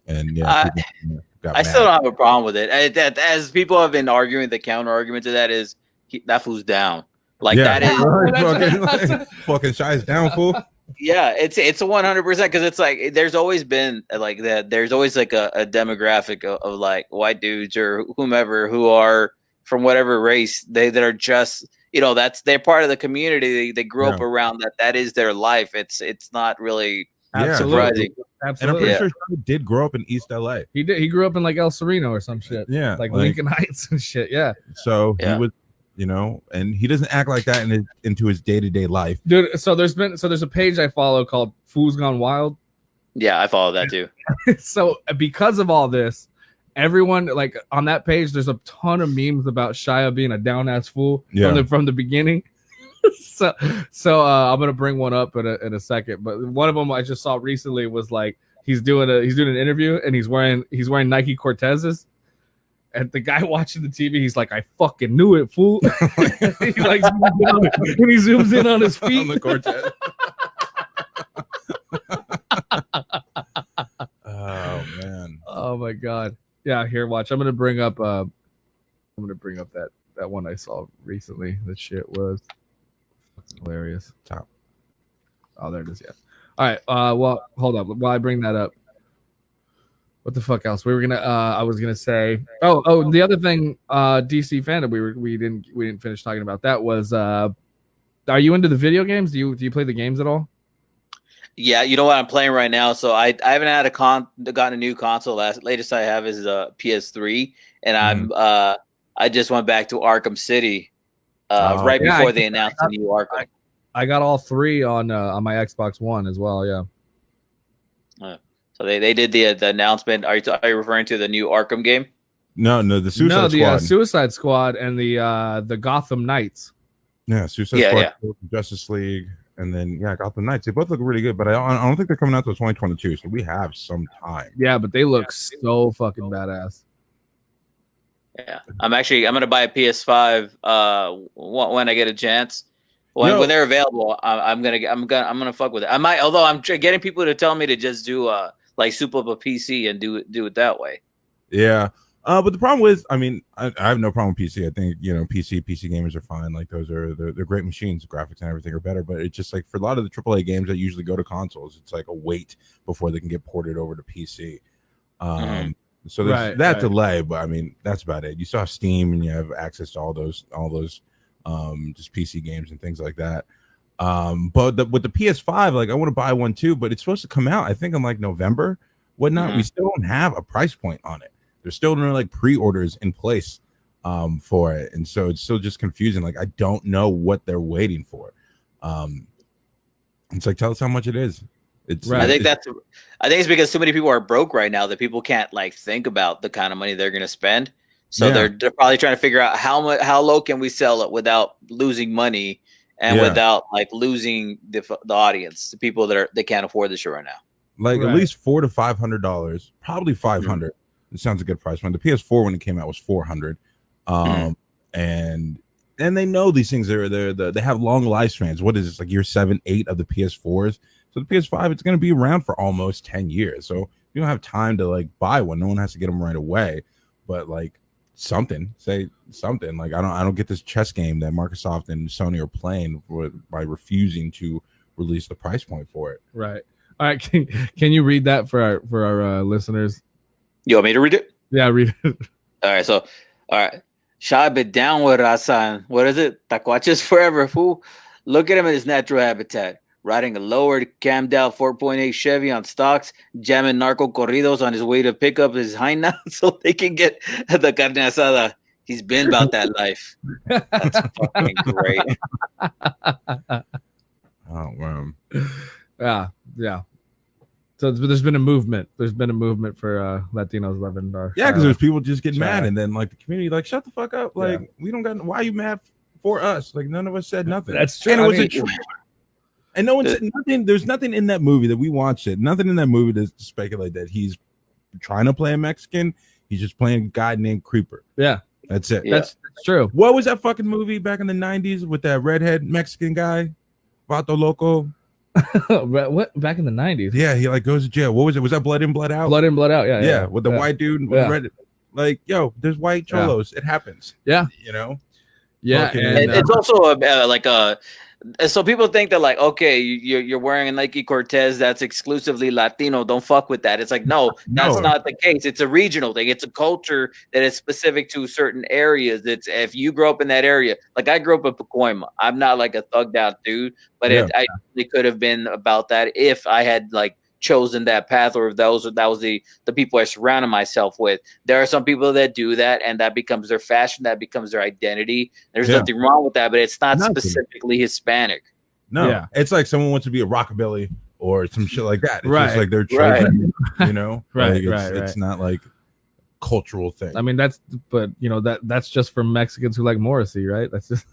and
I still don't have a problem with it. As people have been arguing, the counter argument to that is that fool's down. Like that is
fucking Shy's down, fool.
Yeah, it's 100% because it's like there's always been like that. There's always like a demographic of like white dudes or whomever who are from whatever race that are just they're part of the community. They grew up around that. That is their life. It's not really surprising.
Absolutely.
And I'm pretty sure he did grow up in East LA.
He did. He grew up in like El Sereno or some shit.
Yeah,
like Lincoln Heights and shit. Yeah.
So he was, and he doesn't act like that into his day-to-day life,
dude. So there's a page I follow called Fools Gone Wild.
Yeah, I follow that too.
So because of all this, everyone like on that page, there's a ton of memes about Shia being a down ass fool from the beginning. so I'm gonna bring one up in a second, but one of them I just saw recently was like he's doing an interview and he's wearing Nike Cortezes, and the guy watching the TV, he's like, I fucking knew it, fool. He like and he zooms in on his feet
on the Cortez. Oh man.
Oh my god. Yeah, here, watch. I'm gonna bring up that one I saw recently. That shit was hilarious.
Top.
Oh, there it is. Yeah. All right. Well, hold up. While I bring that up, what the fuck else? We were gonna. I was gonna say. Oh, the other thing. DC fandom. We didn't finish talking about that. Was are you into the video games? Do you play the games at all?
Yeah, you know what I'm playing right now. So I haven't had gotten a new console. Latest I have is a PS3, and I just went back to Arkham City before they announced the new Arkham.
I got all three on my Xbox One as well. Yeah.
So they did the announcement. Are you referring to the new Arkham game?
No, the Suicide Squad.
Suicide Squad and the Gotham Knights.
Yeah, Suicide Squad, Justice League. And then Gotham Knights. They both look really good, but I don't think they're coming out till 2022. So we have some time.
Yeah, but they look so fucking badass.
Yeah, I'm gonna buy a PS5 when I get a chance. When they're available, I'm gonna fuck with it. I might, although I'm getting people to tell me to just do soup up a PC and do it that way.
Yeah. But the problem with, I have no problem with PC. I think, PC gamers are fine. Like they're great machines. The graphics and everything are better. But it's just like for a lot of the AAA games that usually go to consoles, it's like a wait before they can get ported over to PC. So there's that delay, but that's about it. You still have Steam and you have access to all those just PC games and things like that. But with the PS5, like I want to buy one too, but it's supposed to come out, I think, in like November, whatnot. We still don't have a price point on it. There's still no like pre-orders in place for it, and so it's still just confusing. Like I don't know what they're waiting for. It's like, tell us how much it is.
I think it's because so many people are broke right now that people can't like think about the kind of money they're going to spend. So they're probably trying to figure out how low can we sell it without losing money and without like losing the audience, the people they can't afford this shit right now.
Like at least $400 to $500, probably $500. It sounds a good price point. The PS4 when it came out was $400, and they know these things they have long lifespans. What is this, like year 7, 8 of the PS4s? So the PS5 it's going to be around for almost 10 years. So you don't have time to like buy one. No one has to get them right away. But like say something like I don't get this chess game that Microsoft and Sony are playing by refusing to release the price point for it.
Right. All right. Can you read that for our listeners?
You want me to read it?
Yeah, read it.
All right. Shia been down with Rasan. What is it? Tacuaches forever, fool. Look at him in his natural habitat. Riding a lowered, cammed out 4.8 Chevy on stocks, jamming narco corridos on his way to pick up his hyena so they can get the carne asada. He's been about that life. That's fucking great.
Oh, wow.
Yeah. So there's been a movement. There's been a movement for Latinos loving.
Yeah, because there's people just get mad, and then like the community, like shut the fuck up. Like we don't got. Why are you mad for us? Like none of us said nothing.
That's true.
And it was a trailer. And no one said nothing. There's nothing in that movie that we watched it. Nothing in that movie to speculate that he's trying to play a Mexican. He's just playing a guy named Creeper.
Yeah,
that's it.
Yeah. That's true.
What was that fucking movie back in the 90s with that redhead Mexican guy, Vato Loco?
What back in the 90s?
Yeah, he like goes to jail. What was it? Was that Blood In, Blood Out?
Blood In, Blood Out.
Yeah, with the white dude with red. Like, yo, there's white cholos. It happens.
Yeah,
you know.
Yeah, and it's also like a. So people think that like, okay, you're wearing a Nike Cortez that's exclusively Latino. Don't fuck with that. It's like, no, that's not the case. It's a regional thing. It's a culture that is specific to certain areas. It's if you grow up in that area, like I grew up in Pacoima. I'm not like a thugged out dude, but it could have been about that if I had like chosen that path, or if that was the people I surrounded myself with. There are some people that do that, and that becomes their fashion, that becomes their identity. There's nothing wrong with that, but it's not specifically Hispanic.
No, it's like someone wants to be a rockabilly or some shit like that. It's just like they're chosen, you know. It's not like cultural thing.
I mean, but you know that's just for Mexicans who like Morrissey, right? That's just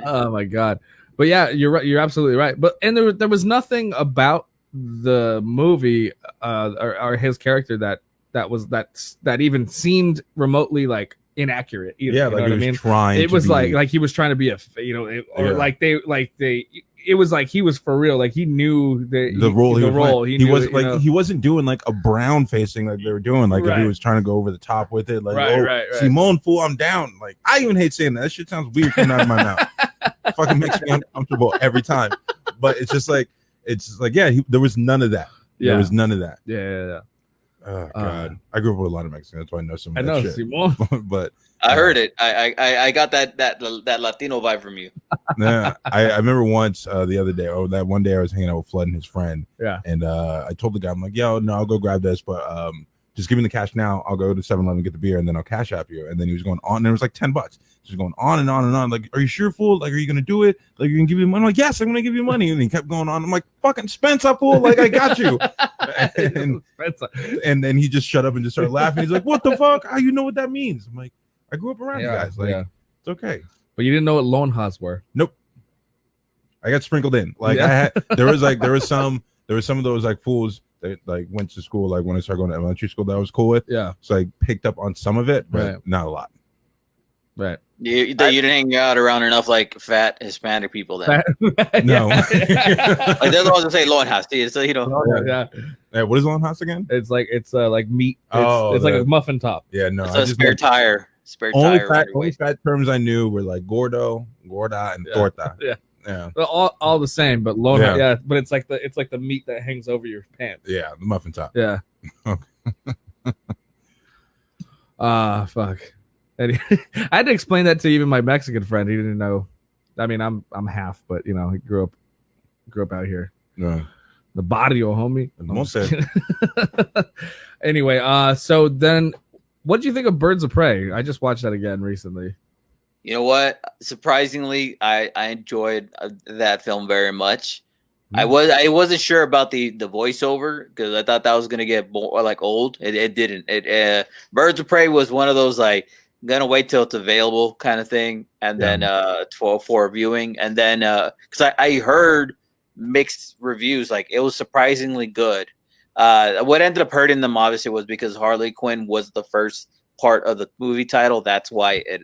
oh my god. But yeah, you're right. You're absolutely right. But there was nothing about the movie or his character that even seemed remotely like inaccurate either.
Yeah, like he was trying.
It was like he was trying to be like it was like he was for real. Like he knew the role.
He wasn't doing like a brown facing like they were doing. Like if he was trying to go over the top with it. Like Simone, fool, I'm down. Like I even hate saying that. That shit sounds weird coming out of my mouth. It fucking makes me uncomfortable every time. But it's just like there was none of that. There was none of that.
Yeah.
Oh god, I grew up with a lot of Mexicans. That's why I know some of that shit.
Simone.
But
I heard it. I got that Latino vibe from you.
Yeah, I remember once the other day, that one day I was hanging out with Flood and his friend.
Yeah,
and I told the guy, I'm like, yo, no, I'll go grab this, but just give me the cash now. I'll go to 7-Eleven, get the beer, and then I'll cash app you. And then he was going on, and it was like $10. Just going on and on and on. Like, are you sure, fool? Like, are you gonna do it? Like, you're gonna give me money? I'm like, yes, I'm gonna give you money. And he kept going on. I'm like, fucking Spencer, fool. Like, I got you. and then he just shut up and just started laughing. He's like, what the fuck? How you know what that means? I'm like, I grew up around you guys. Like, it's okay.
But you didn't know what lonjas were.
Nope. I got sprinkled in. Like, there was some of those like fools that like went to school like when I started going to elementary school that I was cool with.
Yeah.
So I picked up on some of it, but not a lot.
Right.
You didn't hang out around enough like fat Hispanic people then.
No.
Like they're the ones that say lonjas. So
Hey, what is lonjas again?
It's like meat. It's like a muffin top.
Yeah, no.
It's a spare tire.
Only fat terms I knew were like gordo, gorda, and torta. Yeah.
Well, all the same, but lonja, but it's like the meat that hangs over your pants.
Yeah, the muffin top.
Yeah. Fuck. And I had to explain that to even my Mexican friend. He didn't know. I mean, I'm half, but you know, he grew up out here.
Yeah.
The barrio, homie. Anyway, so then what do you think of Birds of Prey? I just watched that again recently.
You know what? Surprisingly, I enjoyed that film very much. Mm-hmm. I wasn't sure about the voiceover because I thought that was gonna get more like old. It didn't. Birds of Prey was one of those like gonna wait till it's available kind of thing, and then for viewing, and then because I heard mixed reviews, like it was surprisingly good. What ended up hurting them obviously was because Harley Quinn was the first part of the movie title. That's why it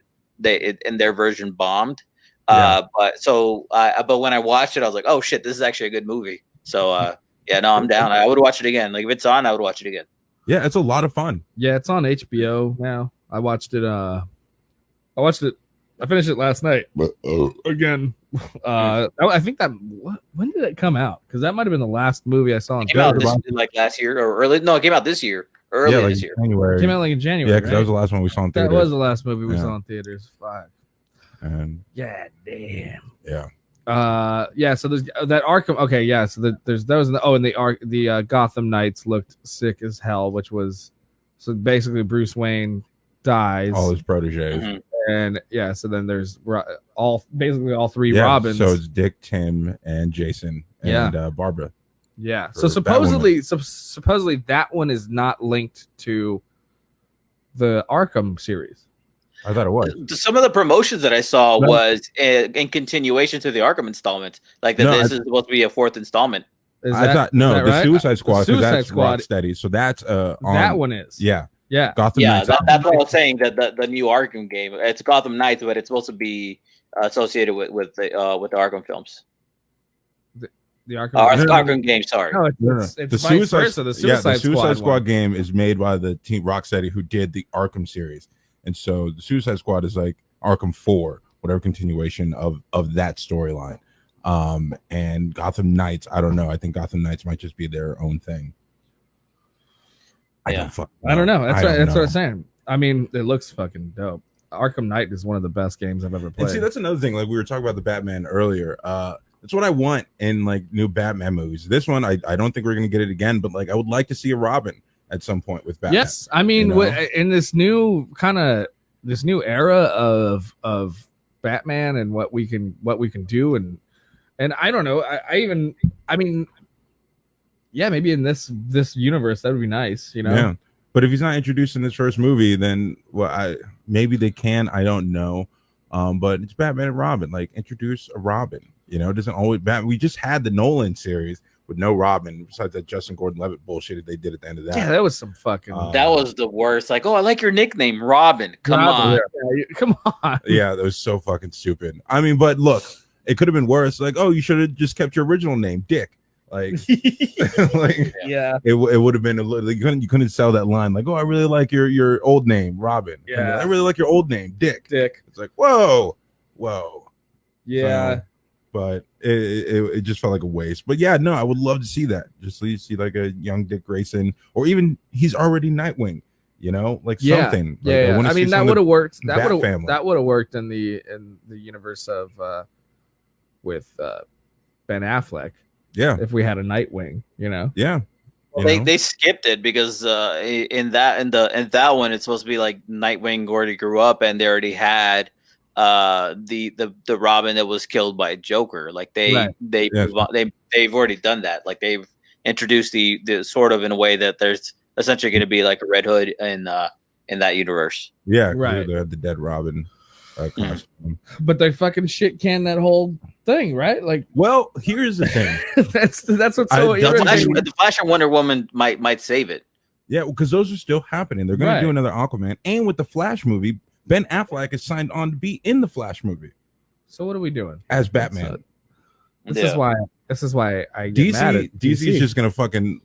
in their version bombed. But when I watched it, I was like, oh shit, this is actually a good movie. So I'm down. I would watch it again. Like if it's on, I would watch it again.
Yeah, it's a lot of fun.
Yeah, it's on HBO now. I watched it. I finished it last night. Again. I think when did it come out? Because that might have been the last movie I saw.
It came out like last year or early. No, it came out this year. This year.
January.
It came out like in January.
Yeah, because that was the last one we saw in theaters.
That was the last movie we saw in theaters. Fuck.
And
yeah, damn.
Yeah.
So there's that Arkham. Okay, yeah. So there's those. And the Gotham Knights looked sick as hell, which was so basically Bruce Wayne dies.
All his proteges.
Mm-hmm. And so then there's basically all three Robins.
So it's Dick, Tim, and Jason, and Barbara.
Yeah. So supposedly that one is not linked to the Arkham series.
I thought it was.
Some of the promotions that I saw was in continuation to the Arkham installment, like this is supposed to be a fourth installment.
The Suicide Squad, because that's Rocksteady. So that's
that one is.
Yeah.
Gotham Knights. That's what I was saying. That the new Arkham game, it's Gotham Knights, but it's supposed to be associated with the Arkham films.
The Arkham
game. Sorry,
it's the Suicide
Squad game is made by the team Rocksteady who did the Arkham series, and so the Suicide Squad is like Arkham 4, whatever continuation of that storyline. And Gotham Knights, I don't know. I think Gotham Knights might just be their own thing. I don't know.
That's what I'm saying. I mean, it looks fucking dope. Arkham Knight is one of the best games I've ever played.
And see, that's another thing. Like we were talking about the Batman earlier. That's what I want in like new Batman movies. This one, I don't think we're gonna get it again, but like I would like to see a Robin at some point with Batman.
Yes, I mean, in this new era of Batman and what we can do, and I don't know. I mean. Yeah, maybe in this universe that would be nice, you know.
Yeah, but if he's not introduced in this first movie, then maybe they can. I don't know. But it's Batman and Robin. Like introduce a Robin. You know, it doesn't always Batman. We just had the Nolan series with no Robin. Besides that Justin Gordon-Levitt bullshit they did at the end of that.
Yeah, that was some fucking.
That was the worst. Like, I like your nickname, Robin. Come on.
Yeah, come on.
Yeah, that was so fucking stupid. I mean, but look, it could have been worse. Like, you should have just kept your original name, Dick. Like, it would have been a little. You couldn't sell that line like, I really like your old name, Robin.
Yeah,
I really like your old name, Dick. It's like, whoa.
Yeah,
but it just felt like a waste. But yeah, no, I would love to see that. Just see like a young Dick Grayson, or even he's already Nightwing. You know, like something.
Yeah, I mean that would have worked. That would have worked in the universe of with Ben Affleck.
Yeah,
if we had a Nightwing, you know.
Yeah,
well, they skipped it because in that one it's supposed to be like Nightwing already grew up and they already had the Robin that was killed by Joker. Like they've already done that. Like they've introduced the sort of in a way that there's essentially going to be like a Red Hood in that universe.
Yeah, right. They had the dead Robin costume.
But they fucking shit can that whole thing, right? Like,
well, here's the thing.
that's what's so irritating.
The Flash and Wonder Woman might save it.
Yeah, because those are still happening. They're going to do another Aquaman, and with the Flash movie, Ben Affleck is signed on to be in the Flash movie.
So what are we doing
as Batman?
This is why I get mad at
DC is just going to fucking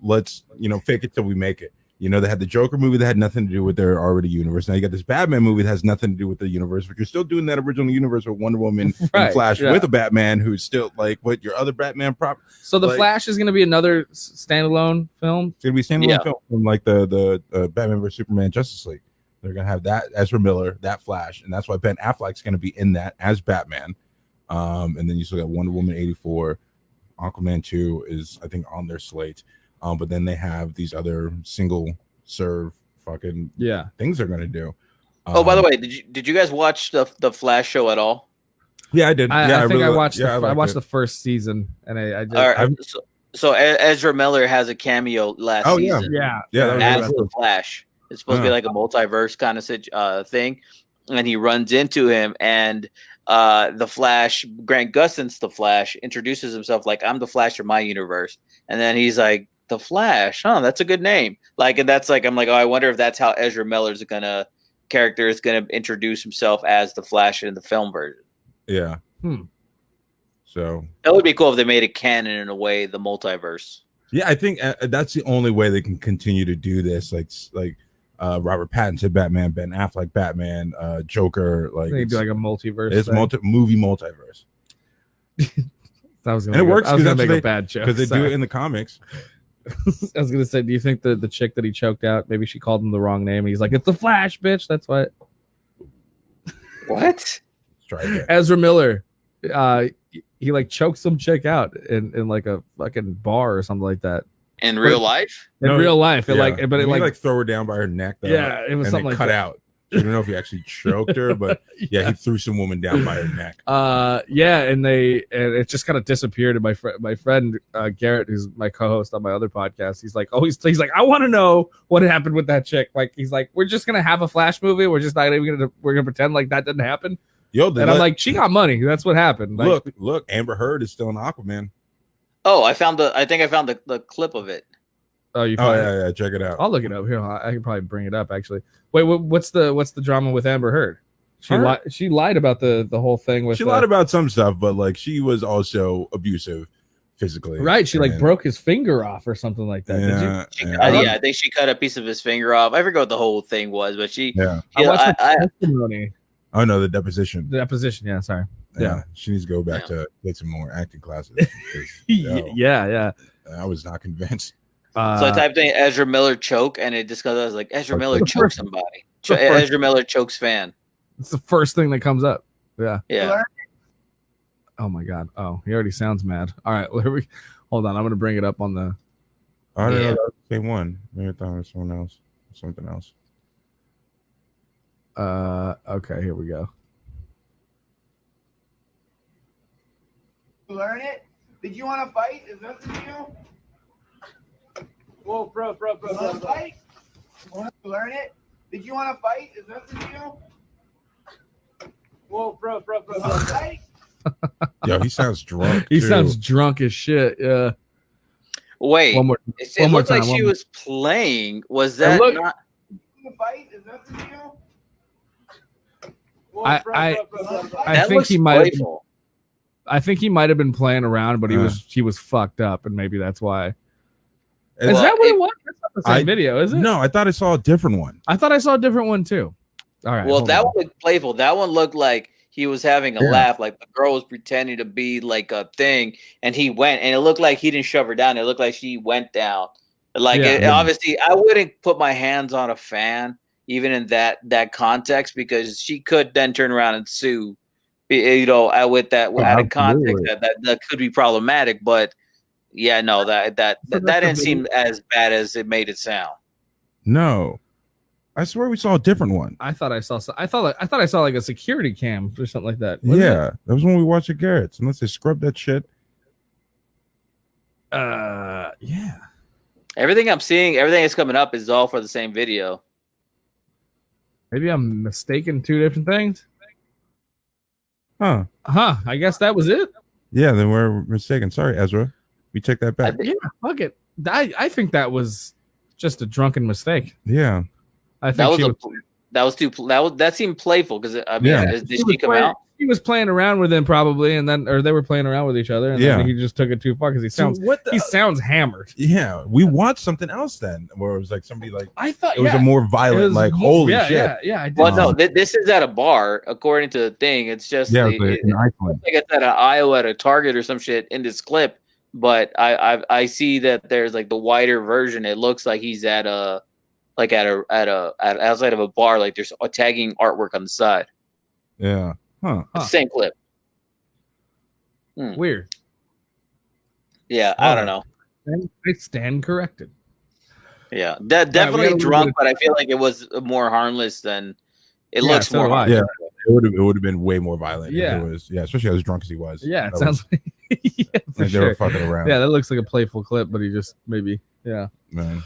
fake it till we make it. You know, they had the Joker movie that had nothing to do with their already universe. Now you got this Batman movie that has nothing to do with the universe, but you're still doing that original universe with Wonder Woman and Flash with a Batman who's still like what your other Batman prop.
So the Flash is going to be another standalone film.
It's going to be a standalone film from like the Batman vs Superman Justice League. They're going to have that Ezra Miller, that Flash, and that's why Ben Affleck's going to be in that as Batman. And then you still got Wonder Woman 84, Aquaman 2 is I think on their slate. But then they have these other single serve fucking things they're gonna do.
By the way, did you guys watch the Flash show at all?
Yeah, I did.
I watched the first season, and I did.
All right, so Ezra Miller has a cameo last season. As the Flash. It's supposed to be like a multiverse kind of thing, and he runs into him, and the Flash, Grant Gustin's the Flash, introduces himself like, I'm the Flash of my universe, and then he's like, the Flash, that's a good name. Like, and that's like, I'm like, I wonder if that's how Ezra Miller's character is gonna introduce himself as the Flash in the film version.
Yeah. So
that would be cool if they made it canon in a way, the multiverse.
Yeah, I think that's the only way they can continue to do this. Like Robert Pattinson Batman, Ben Affleck Batman, Joker. Like
they do like a multiverse.
It's movie multiverse.
And it works because that's make a bad joke
because they do it in the comics.
I was gonna say, do you think the chick that he choked out, maybe she called him the wrong name and he's like, it's the Flash, bitch. That's why.
What?
Ezra Miller, he like choked some chick out in like a fucking bar or something like that.
In real life?
In real life, it
like throw her down by her neck. Though,
it was something like
cut
that.
out. We don't know if he actually choked her, but yeah, he threw some woman down by her neck.
Yeah, and it just kind of disappeared. And my friend Garrett, who's my co-host on my other podcast, he's like, I want to know what happened with that chick. Like, he's like, we're just gonna have a Flash movie. We're just not even gonna pretend like that didn't happen. I'm like, she got money. That's what happened. Like,
look, Amber Heard is still in Aquaman.
Oh, I think I found the clip of it.
Oh,
yeah, check it out.
I'll look it up here. I can probably bring it up actually. Wait, what's the drama with Amber Heard? She lied about the whole thing with.
She lied about some stuff, but like she was also abusive physically.
Right? She like broke his finger off or something like that.
I think she cut a piece of his finger off. I forgot what the whole thing was, but she.
Yeah. I watched the testimony.
Oh no, the deposition.
The deposition. Yeah, sorry.
Yeah, she needs to go back to get some more acting classes.
Yeah.
I was not convinced.
So I typed in Ezra Miller choke, and it just goes. I was like, Ezra Miller choked somebody. Ezra Miller chokes fan.
It's the first thing that comes up. Yeah.
Yeah.
Oh my god. Oh, he already sounds mad. All right. Hold on. I'm gonna bring it up on the.
I don't know. That was the same one. Maybe I thought it was someone else. Something else.
Okay. Here we go.
Learn it? Did you want to fight? Is that the deal? Whoa, bro. Fight? Want to learn it? Did you want to fight? Is that the deal? Whoa, bro. Fight?
Yo, he sounds drunk.
He sounds drunk as shit. Yeah.
Wait.
One more
looked
time.
Like she was playing. Was that not?
Fight? Is that the deal? Whoa,
I think he might. I think he might have been playing around, but he was fucked up, and maybe that's why. Is that what it was? That's not the same video, is it?
No, I thought I saw a different one.
I thought I saw a different one too. All right.
Well, that one looked playful. That one looked like he was having a laugh, like the girl was pretending to be like a thing, and he went, and it looked like he didn't shove her down. It looked like she went down. Like obviously, I wouldn't put my hands on a fan, even in that context, because she could then turn around and sue. With that added context, that could be problematic. But yeah, no, that didn't seem as bad as it made it sound.
No, I swear we saw a different one.
I thought I saw like a security cam or something like that.
That was when we watched at Garrett's. Unless they scrubbed that shit.
Yeah.
Everything I'm seeing, everything that's coming up is all for the same video.
Maybe I'm mistaken two different things.
I
guess that was it.
Yeah, then we're mistaken. Sorry, Ezra. We take that back.
Yeah, fuck it. I think that was just a drunken mistake.
Yeah,
I think
that seemed playful because did she come out?
He was playing around with him probably, or they were playing around with each other, and then he just took it too far because he sounds hammered.
Yeah, we watched something else then where it was like somebody like
I thought
it was a more violent holy shit.
Yeah. I did.
Well, no, this is at a bar according to the thing. It's just
in
I think it's at Iowa at a Target or some shit in this clip. But I see that there's like the wider version. It looks like he's at outside of a bar. Like there's a tagging artwork on the side.
Yeah.
Same clip.
Weird.
Yeah, I don't know.
I stand corrected.
Yeah, definitely drunk, but I feel like it was more harmless than it looks more.
Yeah, it would have been way more violent.
Yeah,
if it was. Yeah, especially as drunk as he was.
Yeah, it sounds like
they were fucking around.
Yeah, that looks like a playful clip, but he just maybe
man.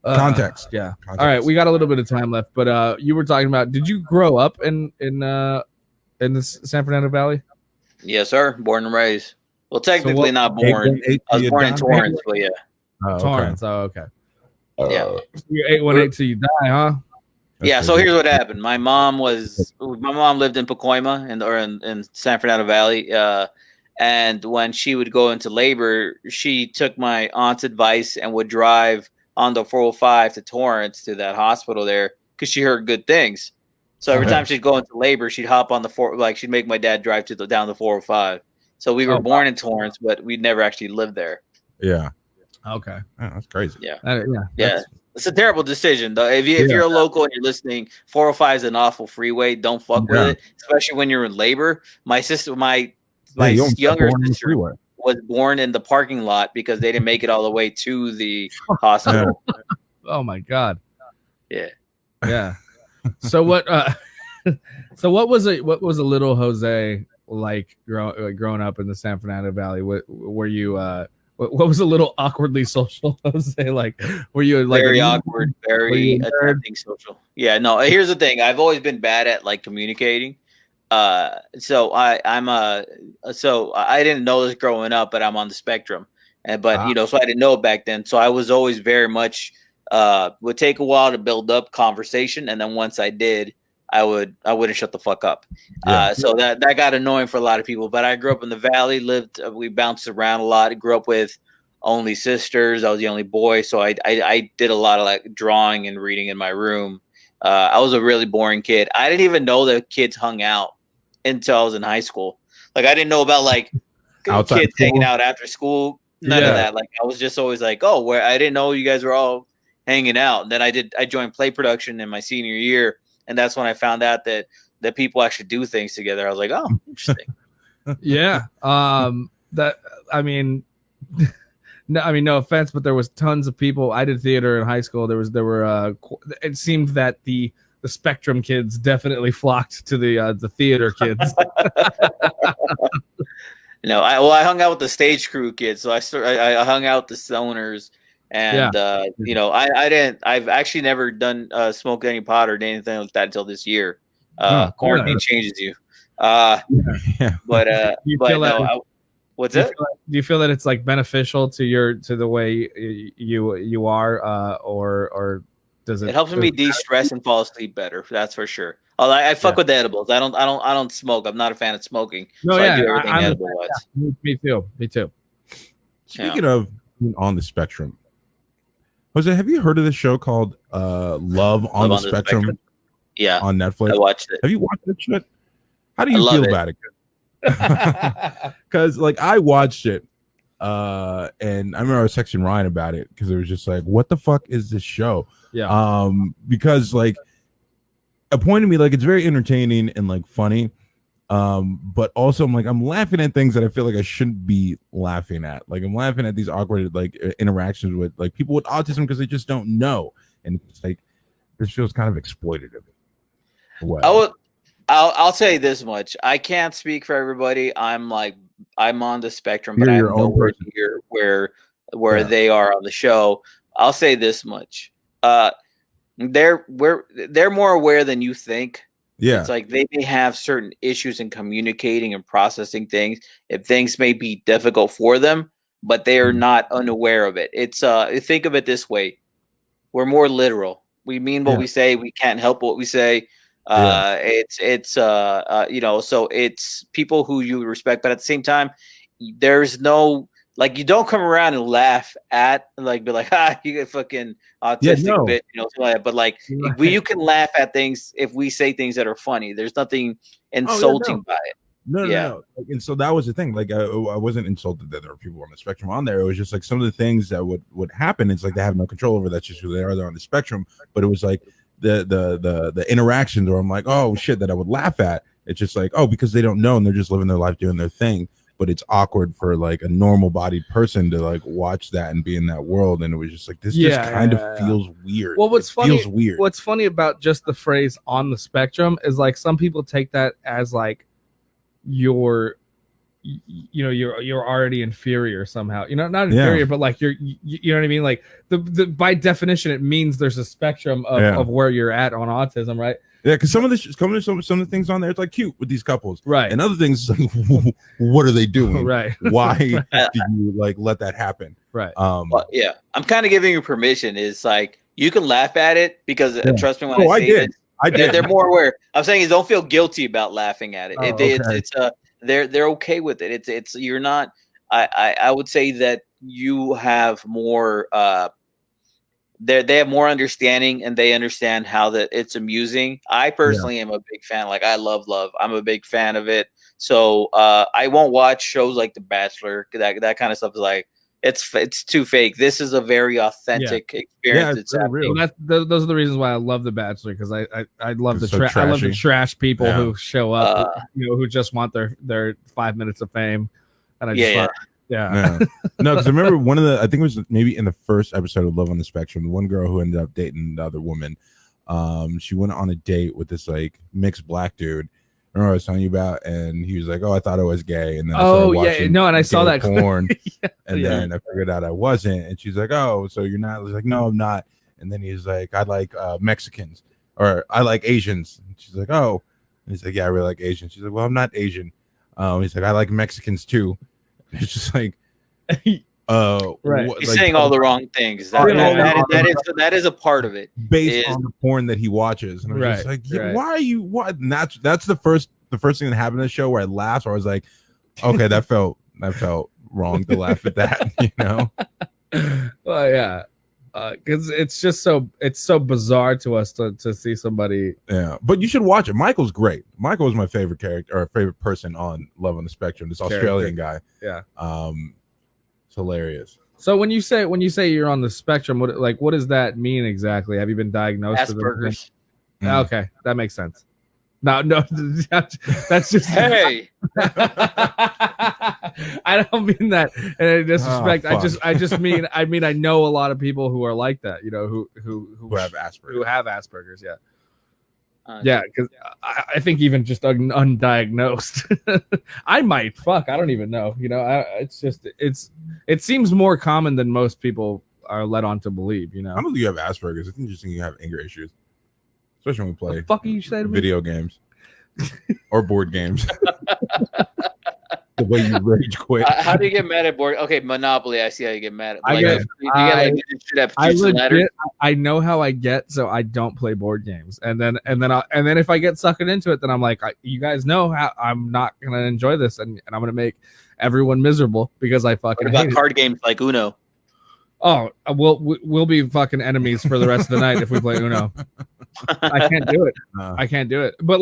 Context.
Yeah. Context. All right, we got a little bit of time left, but you were talking about. Did you grow up in the San Fernando Valley?
Yes, sir. Born and raised. Well, technically not born. I was born in Torrance, but yeah.
Torrance. Oh, okay.
Yeah.
You're 818 till you die, huh?
Yeah. So here's what happened. My mom lived in Pacoima in San Fernando Valley. And when she would go into labor, she took my aunt's advice and would drive on the 405 to Torrance to that hospital there because she heard good things. So every time she'd go into labor, she'd hop on she'd make my dad drive down the 405. So we were born in Torrance, but we'd never actually lived there.
Yeah.
Okay.
Oh, that's crazy.
Yeah.
Yeah.
It's a terrible decision, though. If you're a local and you're listening, 405 is an awful freeway. Don't fuck with it, especially when you're in labor. My younger sister was born in the parking lot because they didn't make it all the way to the hospital.
Oh my God.
Yeah.
Yeah. So what? So what was a little Jose like growing up in the San Fernando Valley? Were you? What was a little awkwardly social Jose like? Were you like
very awkward, very attempting social? Yeah, no. Here's the thing: I've always been bad at like communicating. So I didn't know this growing up, but I'm on the spectrum, but so I didn't know it back then. So I was always very much would take a while to build up conversation, and then once I did, I wouldn't shut the fuck up. So that got annoying for a lot of people. But I grew up in the Valley, we bounced around a lot. I grew up with only sisters. I was the only boy, so I did a lot of like drawing and reading in my room. I was a really boring kid. I didn't even know that kids hung out until I was in high school. Like I didn't know about like kids hanging out after school. None of that. Like I was just always like, oh, where I didn't know you guys were all hanging out. And then I joined play production in my senior year, and that's when I found out that people actually do things together. I was like, oh, interesting.
Yeah. That I mean. No offense, but there was tons of people. I did theater in high school. It seemed that the Spectrum kids definitely flocked to the theater kids.
No, I hung out with the stage crew kids. So I hung out with the stoners, and I've actually never done smoked any pot or anything like that until this year. Quarantine changes you. What's it?
Do you feel that it's like beneficial to the way you are, or does it?
It helps me de-stress and fall asleep better. That's for sure. Although I fuck with the edibles. I don't smoke. I'm not a fan of smoking.
No,
I do everything edible wise.
Me too.
Speaking of on the spectrum, Jose, have you heard of this show called Love on the Spectrum?
Yeah,
on Netflix.
I watched it.
Have you watched that shit? How do you feel about it? Because like I watched it and I remember I was texting Ryan about it because it was just like, what the fuck is this show? Because like a point to me, like it's very entertaining and like funny, but also I'm laughing at things that I feel like I shouldn't be laughing at. Like I'm laughing at these awkward like interactions with like people with autism because they just don't know, and it's like this feels kind of exploitative.
I'll say this much. I can't speak for everybody. I'm on the spectrum, but I have nowhere near where they are on the show. I'll say this much. They're more aware than you think. Yeah. It's like they may have certain issues in communicating and processing things. If things may be difficult for them, but they are not unaware of it. It's think of it this way. We're more literal. We mean what we say. We can't help what we say. So it's people who you respect, but at the same time, there's no like you don't come around and laugh at like be like you get fucking autistic bit, but like you can laugh at things if we say things that are funny. There's nothing insulting by it.
No. And so that was the thing. Like I wasn't insulted that there were people on the spectrum on there. It was just like some of the things that would happen. It's like they have no control over. That's just who they are. They're on the spectrum. But it was like the interactions where I'm like, oh shit, that I would laugh at. It's just like, oh, because they don't know and they're just living their life doing their thing. But it's awkward for like a normal bodied person to like watch that and be in that world. And it was just like this just kind of feels weird.
Well, what's funny about just the phrase on the spectrum is like some people take that as like you're already inferior somehow. Not inferior, but like you know what I mean? Like the by definition, it means there's a spectrum of where you're at on autism, right?
Yeah, because some of the things on there, it's like cute with these couples,
right?
And other things, like, what are they doing,
right?
Why do you like let that happen,
right?
I'm kind of giving you permission. Is like you can laugh at it because trust me when I say this, I did. They're more aware. I'm saying is don't feel guilty about laughing at it. They're okay with it. It's you're not. I would say that you have more. They have more understanding and they understand how that it's amusing. I personally am a big fan. Like I love. I'm a big fan of it. So I won't watch shows like The Bachelor. That kind of stuff is like it's too fake. This is a very authentic experience.
It's real. Those are the reasons why I love The Bachelor because I love I love the trash people who show up, who just want their 5 minutes of fame, and I just
no, because I remember I think it was maybe in the first episode of Love on the Spectrum, the one girl who ended up dating the other woman, She went on a date with this like mixed black dude. Remember I was telling you about, and he was like, "Oh, I thought I was gay," and then I started watching
and I saw
gay
that
porn,
yeah,
and then I figured out I wasn't, and she's like, "Oh, so you're not?" I was like, "No, I'm not," and then he's like, "I like Mexicans, or I like Asians," and she's like, "Oh," and he's like, "Yeah, I really like Asians." She's like, "Well, I'm not Asian." He's like, "I like Mexicans too." It's just like,
right.
He's
like,
saying all the wrong things. That is a part of it.
based on the porn that he watches, and I'm just like, yeah, why are you? What? And that's the first thing that happened in the show where I laughed. Where I was like, okay, that felt wrong to laugh at that, you know?
Well, yeah, because it's just so bizarre to us to see somebody.
Yeah, but you should watch it. Michael's great. Michael was my favorite character or favorite person on Love on the Spectrum. This Australian guy.
Yeah.
It's hilarious.
So when you say you're on the spectrum, what does that mean exactly? Have you been diagnosed
Asperger's?
with okay, that makes sense. No, that's just
hey.
I don't mean that in any disrespect. I just mean I know a lot of people who are like that, you know, who
have Asperger's.
Who have Asperger's, yeah. Yeah, because I think even just undiagnosed, I might. Fuck, I don't even know. You know, it seems more common than most people are led on to believe. You know,
I don't think you have Asperger's. I think you just think you have anger issues, especially when we play.
The fuck you said
video games or board games. The way you rage quit.
How do you get mad at board? Okay, Monopoly. I see how you get mad at.
I know how I get, so I don't play board games. And then if I get suckered into it, then I'm like, you guys know how I'm not gonna enjoy this, and I'm gonna make everyone miserable because I fucking.
What about
hate
card games like Uno?
Oh, we'll be fucking enemies for the rest of the night if we play Uno. I can't do it. I can't do it. But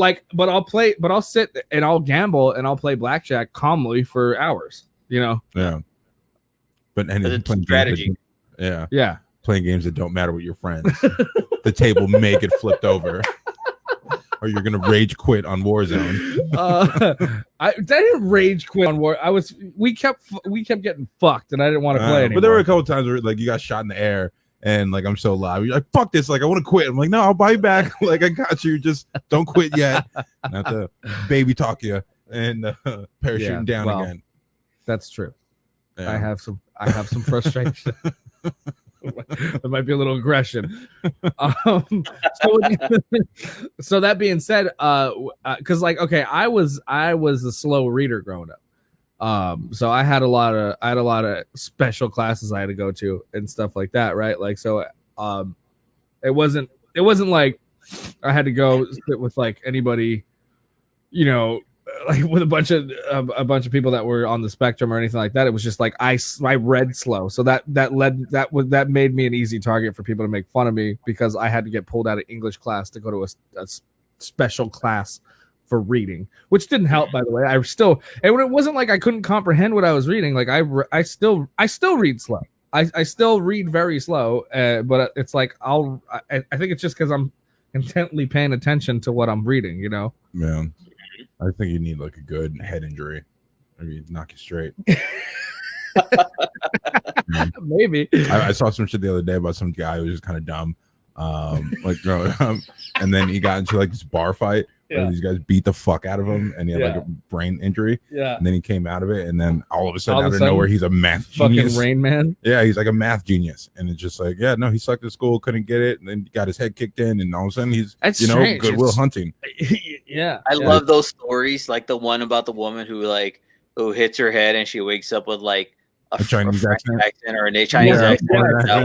I'll sit and I'll gamble and I'll play blackjack calmly for hours. You know.
Yeah. But
it's strategy.
Yeah. Playing games that don't matter with your friends. The table may get flipped over. Or you're gonna rage quit on Warzone.
I didn't rage quit on War. We kept getting fucked, and I didn't want to play anymore.
But there were a couple times where like you got shot in the air, and like I'm so loud. You're like, fuck this! Like I want to quit. I'm like, no, I'll buy you back. Like I got you. Just don't quit yet. Not to baby talk you and parachuting down again. That's true.
Yeah. I have some frustration. There might be a little aggression. So that being said, because like, okay, I was a slow reader growing up. So I had a lot of special classes I had to go to and stuff like that, right? Like, so it wasn't like I had to go sit with like anybody, you know, like with a bunch of people that were on the spectrum or anything like that. It was just like I read slow, so that made me an easy target for people to make fun of me because I had to get pulled out of English class to go to a special class for reading, which didn't help, by the way. It wasn't like I couldn't comprehend what I was reading. Like I still read slow. I still read very slow, but it's like I think it's just because I'm intently paying attention to what I'm reading, you know.
Man, I think you need like a good head injury. Maybe knock you straight.
Maybe.
I saw some shit the other day about some guy who was just kind of dumb. And then he got into like this bar fight where these guys beat the fuck out of him and he had like a brain injury. Yeah. And then he came out of it, and then all of a sudden, out of nowhere, he's a math genius.
Fucking Rain Man.
Yeah, he's like a math genius. And it's just like, yeah, no, he sucked at school, couldn't get it, and then got his head kicked in, and all of a sudden he's
strange.
Goodwill Hunting.
Yeah.
I love those stories, like the one about the woman who hits her head and she wakes up with like a Chinese accent or a Chinese accent.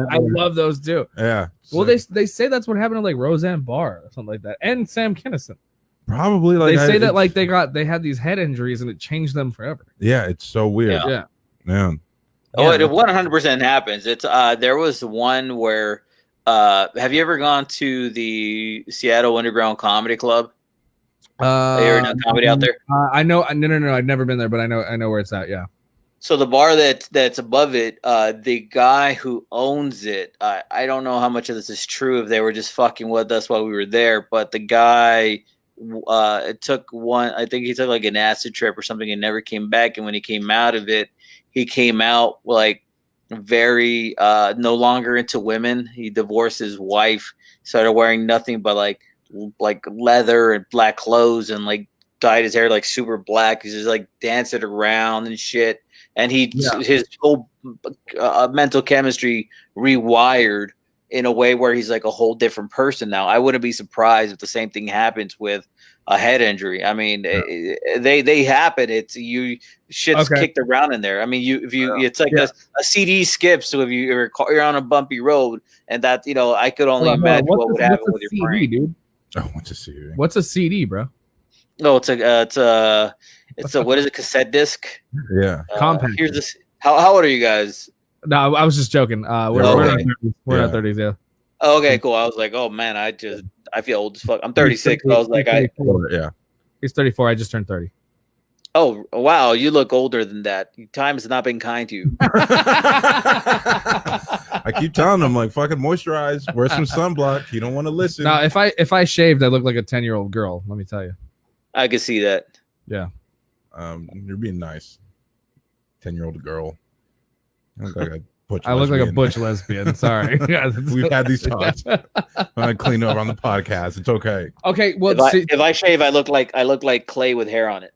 I love those too.
Yeah.
Well, they say that's what happened to like Roseanne Barr or something like that, and Sam Kinison.
Probably like
they say that like they had these head injuries and it changed them forever.
Yeah, it's so weird.
Yeah.
Oh, it 100% happens. It's there was one where have you ever gone to the Seattle Underground Comedy Club? You ever done comedy out there?
I know. No. I've never been there, but I know where it's at. Yeah.
So the bar that's above it, the guy who owns it, I don't know how much of this is true, if they were just fucking with us while we were there, but the guy I think he took like an acid trip or something and never came back. And when he came out of it, he came out like very no longer into women. He divorced his wife, started wearing nothing but like leather and black clothes, and like dyed his hair like super black. He's just like dancing around and shit. And his whole mental chemistry rewired in a way where he's like a whole different person now. I wouldn't be surprised if the same thing happens with a head injury. I mean, they happen. It's shit's kicked around in there. I mean, it's like a CD skip. So if you're on a bumpy road, and that I could only imagine what would happen with your
CD,
brain,
dude.
Oh, what's a CD?
What's a CD, bro?
No, it's a what is it? Cassette disc?
Yeah.
Compact.
Here's this. How old are you guys?
No, I was just joking. We're in our 30s, yeah.
Oh, okay, cool. I was like, oh man, I feel old as fuck. I'm 36. So I was like,
yeah.
He's 34. I just turned 30.
Oh wow, you look older than that. Time has not been kind to you.
I keep telling him, like, fucking moisturize, wear some sunblock. You don't want to listen.
No, if I shaved, I look like a 10-year-old girl. Let me tell you.
I can see that.
Yeah.
You're being nice. 10-year-old girl.
I look like a butch lesbian. Sorry.
We've had these talks. I clean up on the podcast. It's okay.
Okay. Well,
if I shave, I look like Clay with hair on it.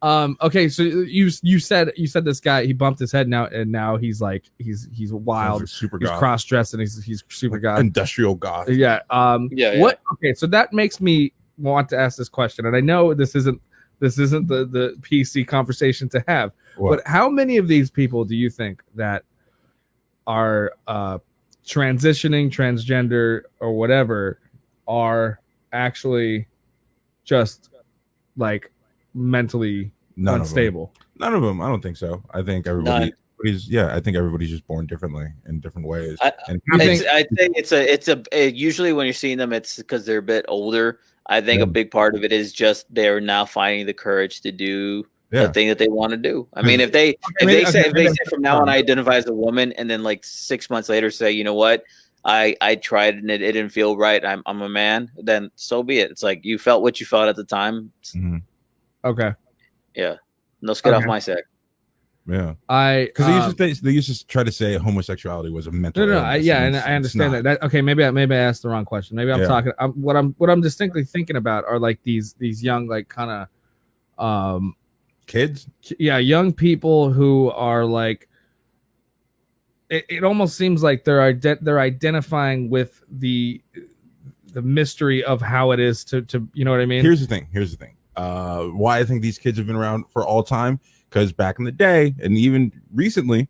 Okay. So you said this guy, he bumped his head now, and now he's wild.
Like super
he's
goth.
cross-dressed, and he's super
like
goth.
Industrial goth.
Yeah.
Yeah.
What? Okay. So that makes me want to ask this question, and I know this isn't the PC conversation to have.
What?
But how many of these people do you think that are transitioning, transgender, or whatever, are actually just like mentally unstable?
None of them. I don't think so. I think everybody's just born differently in different ways.
I think it's usually when you're seeing them, it's because they're a bit older. I think a big part of it is just they're now finding the courage to do the thing that they want to do. I mean, if they say from now on I identify as a woman, and then like 6 months later say, you know what, I tried and it didn't feel right, I'm a man, then so be it. It's like you felt what you felt at the time.
Mm-hmm.
Okay.
Yeah. No skid off my sack.
Yeah.
Because
they used to try to say homosexuality was a mental illness.
And I understand that. Okay, maybe I asked the wrong question. Maybe I'm talking. What I'm distinctly thinking about are like these young, like kind of
kids.
Yeah, young people who are like. It almost seems like they're identifying with the mystery of how it is to you know what I mean.
Here's the thing. Why I think these kids have been around for all time. Because back in the day, and even recently,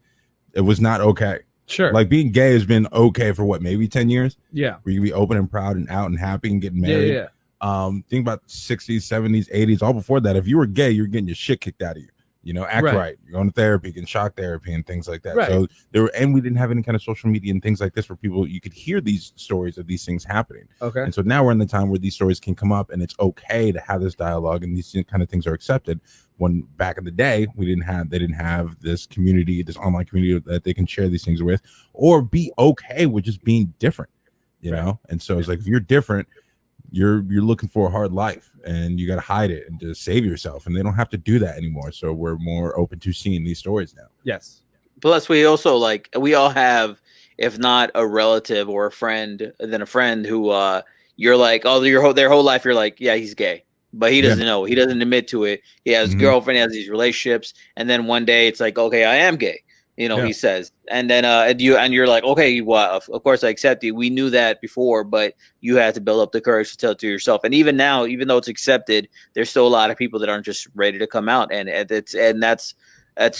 it was not okay.
Sure.
Like being gay has been okay for what, maybe 10 years?
Yeah.
Where you can be open and proud and out and happy and getting married.
Yeah.
Think about the 60s, 70s, 80s, all before that. If you were gay, you're getting your shit kicked out of you. Act right. You're going to therapy, getting shock therapy and things like that.
Right.
So we didn't have any kind of social media and things like this where you could hear these stories of these things happening.
Okay.
And so now we're in the time where these stories can come up and it's okay to have this dialogue and these kind of things are accepted. When back in the day, they didn't have this community, this online community that they can share these things with, or be okay with just being different, you know? And so it's like, if you're different, you're looking for a hard life and you got to hide it and just save yourself. And they don't have to do that anymore. So we're more open to seeing these stories now.
Yes.
Plus we also we all have, if not a relative or a friend, then a friend who you're like, their whole life, you're like, yeah, he's gay. But he doesn't know. He doesn't admit to it. He has a girlfriend. He has these relationships, and then one day it's like, okay, I am gay. He says, and then you're like, okay, well, of course I accept you. We knew that before, but you had to build up the courage to tell it to yourself. And even now, even though it's accepted, there's still a lot of people that aren't just ready to come out, and that's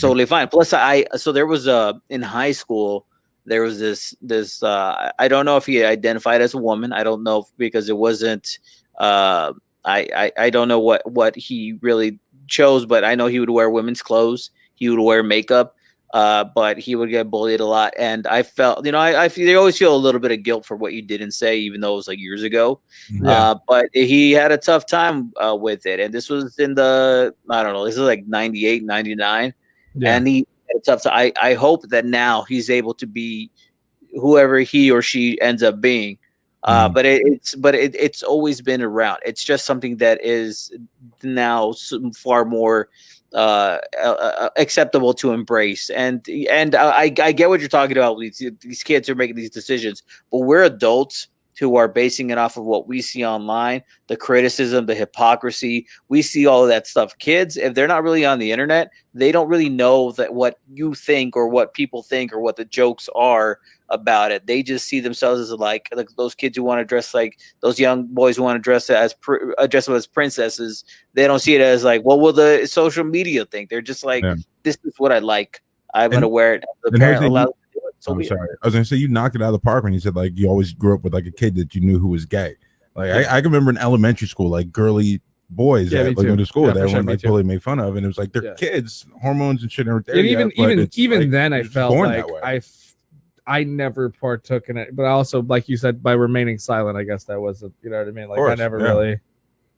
totally fine. Plus, so there was in high school. There was this I don't know if he identified as a woman. I don't know because it wasn't. I don't know what he really chose, but I know he would wear women's clothes. He would wear makeup, but he would get bullied a lot. And I felt, you always feel a little bit of guilt for what you didn't say, even though it was like years ago. Yeah. But he had a tough time with it. And this was in this is like 98, 99. Yeah. And he had a tough time. I hope that now he's able to be whoever he or she ends up being. It's always been around. It's just something that is now far more acceptable to embrace. And I get what you're talking about. These kids are making these decisions, but we're adults who are basing it off of what we see online, the criticism, the hypocrisy. We see all of that stuff. Kids, if they're not really on the internet, they don't really know that what you think or what people think or what the jokes are about it. They just see themselves as like those kids who want to dress like those young boys who want to dress as princesses. They don't see it as like, what will the social media think? They're just like, this is what I like. I'm going to wear it. The parent allows me to do it. So
I'm sorry. I was going to say, you knocked it out of the park when you said like you always grew up with like a kid that you knew who was gay. Like I can remember in elementary school, like girly boys that went to school that everyone like totally made fun of, and it was like they're kids, hormones and shit. And
even then, I felt like I never partook in it, but also, like you said, by remaining silent, I guess that was, you know what I mean? Like I never really.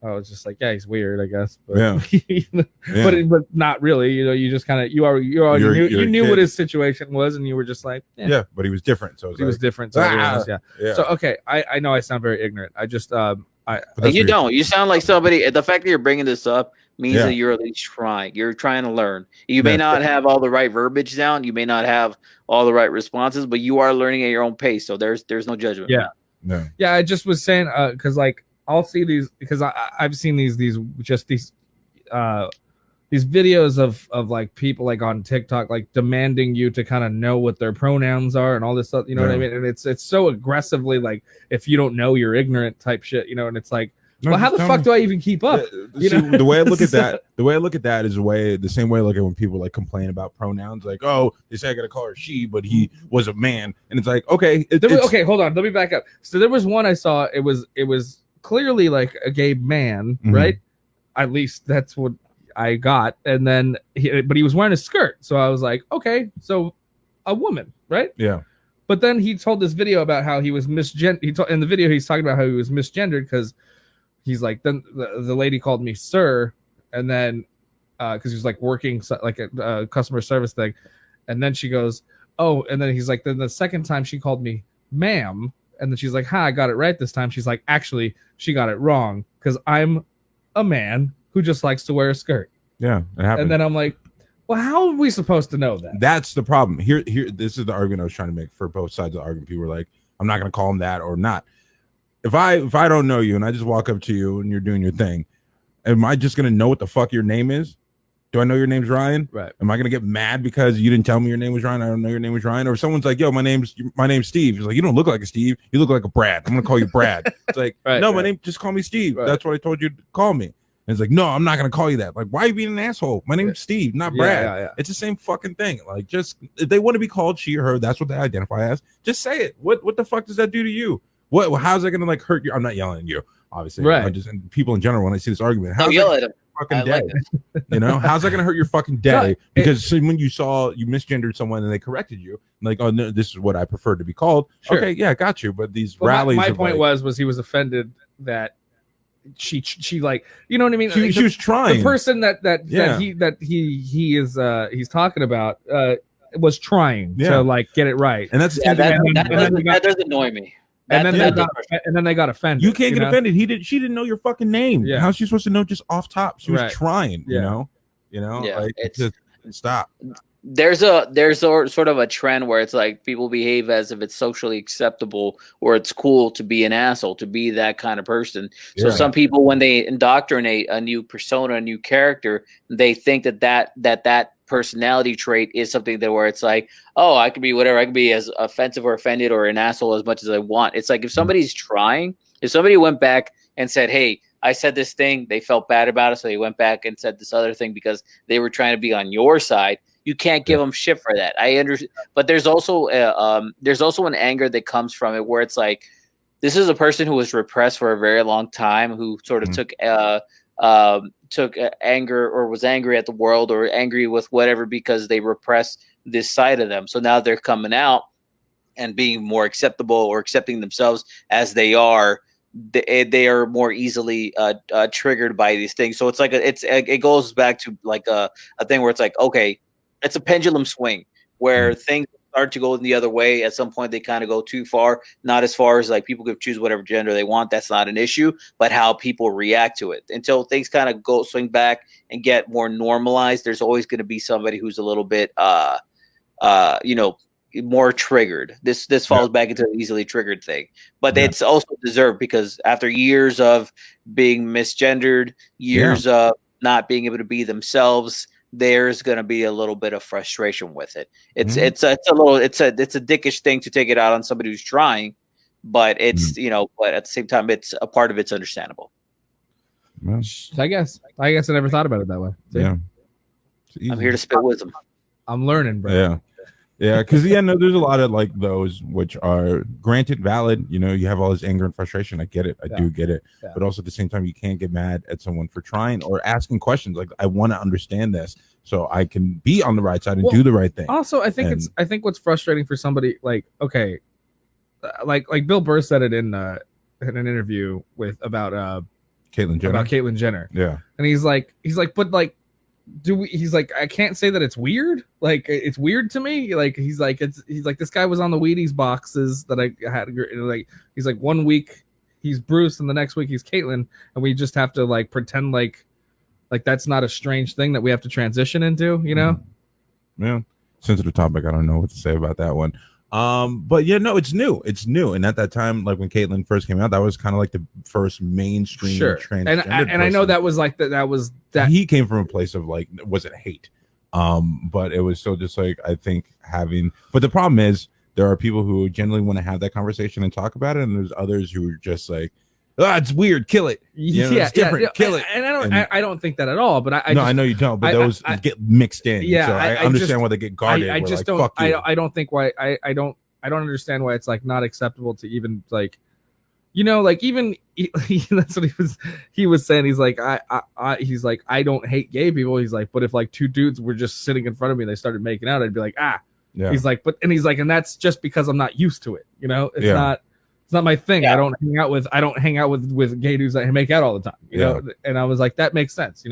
I was just like, he's weird, I guess. But, but not really. You know, you just kind of you knew what his situation was, and you were just like,
but he was different. So
he was different. So So okay, I know I sound very ignorant. I just
you don't. You sound like somebody. The fact that you're bringing this up means that you're at least trying. You're trying to learn. You may not have all the right verbiage down. You may not have all the right responses, but you are learning at your own pace. So there's no judgment.
Yeah. I just was saying because like I'll see these because I've seen these videos of like people like on TikTok like demanding you to kind of know what their pronouns are and all this stuff. You know what I mean? And it's so aggressively like if you don't know, you're ignorant type shit. You know, and it's like. Well, how the fuck do I even keep up?
The way I look at that is the same way I look at when people like complain about pronouns, like, oh, they say I gotta call her she, but he was a man, and it's like, okay,
okay, hold on, let me back up. So there was one I saw. It was clearly like a gay man, right? At least that's what I got. And then, but he was wearing a skirt, so I was like, okay, so a woman, right?
Yeah.
But then he told this video about how he was misgendered. In the video, he's talking about how he was misgendered because. He's like, then the lady called me sir, and then because he was like working like a customer service thing, and then she goes, oh, and then he's like, then the second time she called me ma'am, and then she's like, I got it right this time. She's like, actually, she got it wrong because I'm a man who just likes to wear a skirt.
Yeah, it happened.
And then I'm like, well, how are we supposed to know that?
That's the problem. Here, this is the argument I was trying to make for both sides of the argument. People were like, I'm not going to call him that or not. If I don't know you and I just walk up to you and you're doing your thing, am I just gonna know what the fuck your name is? Do I know your name's Ryan?
Right.
Am I gonna get mad because you didn't tell me your name was Ryan? I don't know your name was Ryan. Or if someone's like, yo, my name's Steve. He's like, you don't look like a Steve. You look like a Brad. I'm gonna call you Brad. It's like, my name, just call me Steve. Right. That's what I told you to call me. And it's like, no, I'm not gonna call you that. Like, why are you being an asshole? My name's Steve, not Brad.
Yeah.
It's the same fucking thing. Like, just if they want to be called she or her, that's what they identify as. Just say it. What the fuck does that do to you? How's that gonna like hurt you? I'm not yelling at you, obviously.
Right.
And people in general when I see this argument,
don't yell at him.
Fucking day. You know, how's that gonna hurt your fucking day? Because when you misgendered someone and they corrected you, like, oh no, this is what I prefer to be called. Sure. Okay, yeah, got you. But these rallies.
My point was he was offended that she like, you know what I mean?
She was trying.
The person that he's talking about was trying to like get it right.
And that's
that does annoy me.
And then they got offended.
You can't get offended. She didn't know your fucking name.
Yeah.
How's she supposed to know just off top? She was trying. You know. Like just stop.
There's sort of a trend where it's like people behave as if it's socially acceptable or it's cool to be an asshole, to be that kind of person. So some people, when they indoctrinate a new persona, a new character, they think that personality trait is something that where it's like, oh, I could be whatever. I could be as offensive or offended or an asshole as much as I want. It's like if somebody's trying, if somebody went back and said, hey, I said this thing, they felt bad about it, so they went back and said this other thing because they were trying to be on your side. You can't give them shit for that. I understand, but there's also an anger that comes from it where it's like, this is a person who was repressed for a very long time, who sort of took anger or was angry at the world or angry with whatever because they repressed this side of them. So now they're coming out and being more acceptable or accepting themselves as they are. They are more easily triggered by these things. So it's like it goes back to like a thing where it's like, okay, it's a pendulum swing where things start to go in the other way. At some point, they kind of go too far. Not as far as like people could choose whatever gender they want. That's not an issue, but how people react to it. Until things kind of swing back and get more normalized, there's always going to be somebody who's a little bit, more triggered. This falls back into an easily triggered thing, but it's also deserved because after years of being misgendered, years of not being able to be themselves, there's going to be a little bit of frustration with it. It's a dickish thing to take it out on somebody who's trying, but it's but at the same time, it's a part of it's understandable.
Well, I guess I never thought about it that way. See?
Yeah, I'm here to spit wisdom.
I'm learning, bro.
Yeah, because there's a lot of like those which are granted valid. You have all this anger and frustration. I get it. I do get it. Yeah. But also at the same time, you can't get mad at someone for trying or asking questions. Like, I want to understand this so I can be on the right side and do the right thing.
Also, I think what's frustrating for somebody like, okay, like Bill Burr said it in an interview about Caitlyn Jenner.
Yeah,
and he's like, but like. He's like, I can't say that it's weird. Like, it's weird to me. Like, he's like, this guy was on the Wheaties boxes that I had. Like, he's like, 1 week he's Bruce and the next week he's Caitlyn, and we just have to like pretend like that's not a strange thing that we have to transition into.
Yeah, sensitive topic. I don't know what to say about that one. But yeah, no, it's new. And at that time, like when Caitlyn first came out, that was kind of like the first mainstream transgender
and I know that was like that was that
he came from a place of like, was it hate? But it was still just like, I think but the problem is there are people who genuinely want to have that conversation and talk about it, and there's others who are just like, it's weird, kill it. It's different, kill it.
And I don't think that at all. But I
know you don't. But those get mixed in.
Yeah,
so I understand why they get guarded.
I just don't. I don't think why. I don't understand why it's like not acceptable to even like, like even that's what he was saying. He's like, he's like, I don't hate gay people. He's like, but if like two dudes were just sitting in front of me and they started making out, I'd be like, Yeah. He's like, and that's just because I'm not used to it. It's not. It's not my thing. Yeah. I don't hang out with gay dudes that make out all the time. You know, and I was like, that makes sense.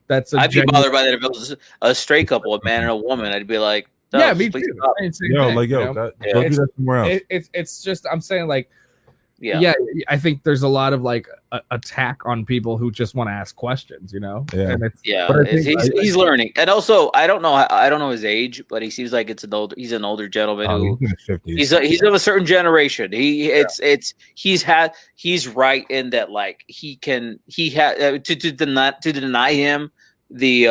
That's.
I'd be bothered by that if it was a straight couple, a man and a woman. I'd be like,
me too.
Go do that somewhere else.
It's just I'm saying like, I think there's a lot of like attack on people who just want to ask questions. And
he's learning, and also I don't know his age, but he seems like he's an older gentleman who he's of a certain generation. He's right in that like to deny him the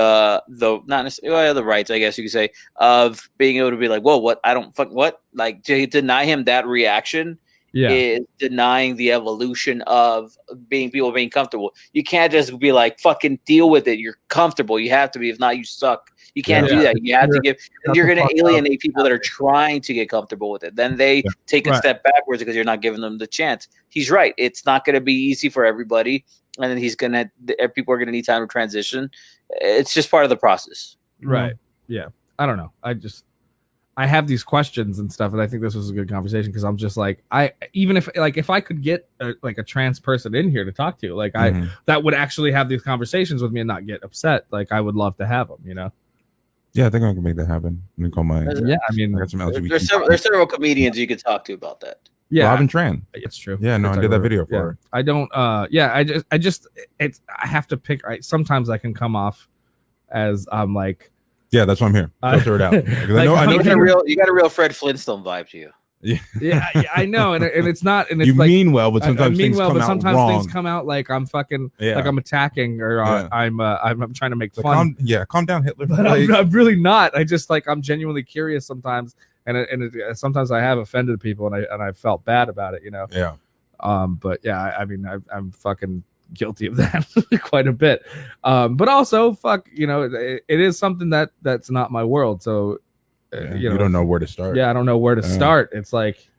not necessarily the rights, I guess you could say, of being able to be like, whoa, what, I don't fuck what, like to deny him that reaction is denying the evolution of people being comfortable. You can't just be like, fucking deal with it. You're comfortable. You have to be. If not, you suck. You can't do that. You have to give. You're going to alienate people that are trying to get comfortable with it. Then they take a step backwards because you're not giving them the chance. He's right. It's not going to be easy for everybody, and then people are going to need time to transition. It's just part of the process.
Right. Yeah. I don't know. I have these questions and stuff, and I think this was a good conversation because I'm just like, if I could get a trans person in here to talk to, like that would actually have these conversations with me and not get upset. Like I would love to have them,
Yeah, I think I can make that happen. Let me call my.
Yeah, I mean,
I got some LGBT.
There's several comedians you could talk to about that.
Yeah,
Robin Tran.
It's true.
Yeah, no, I did that video for her.
I don't. I have to pick. Sometimes I can come off as I'm like.
Yeah, that's why I'm here. Filter it out. I know
you got a real Fred Flintstone vibe to you.
Yeah, I know, and it's not. And it's
you mean well, but sometimes things
come out like I'm fucking like I'm attacking or I'm trying to make fun.
Calm down, Hitler.
But I'm really not. I just like I'm genuinely curious sometimes, and sometimes I have offended people, and I felt bad about it.
Yeah.
But yeah, I mean, I'm fucking guilty of that quite a bit. But also, it is something that's not my world. So.
You don't know where to start.
Yeah, I don't know where to start. It's like,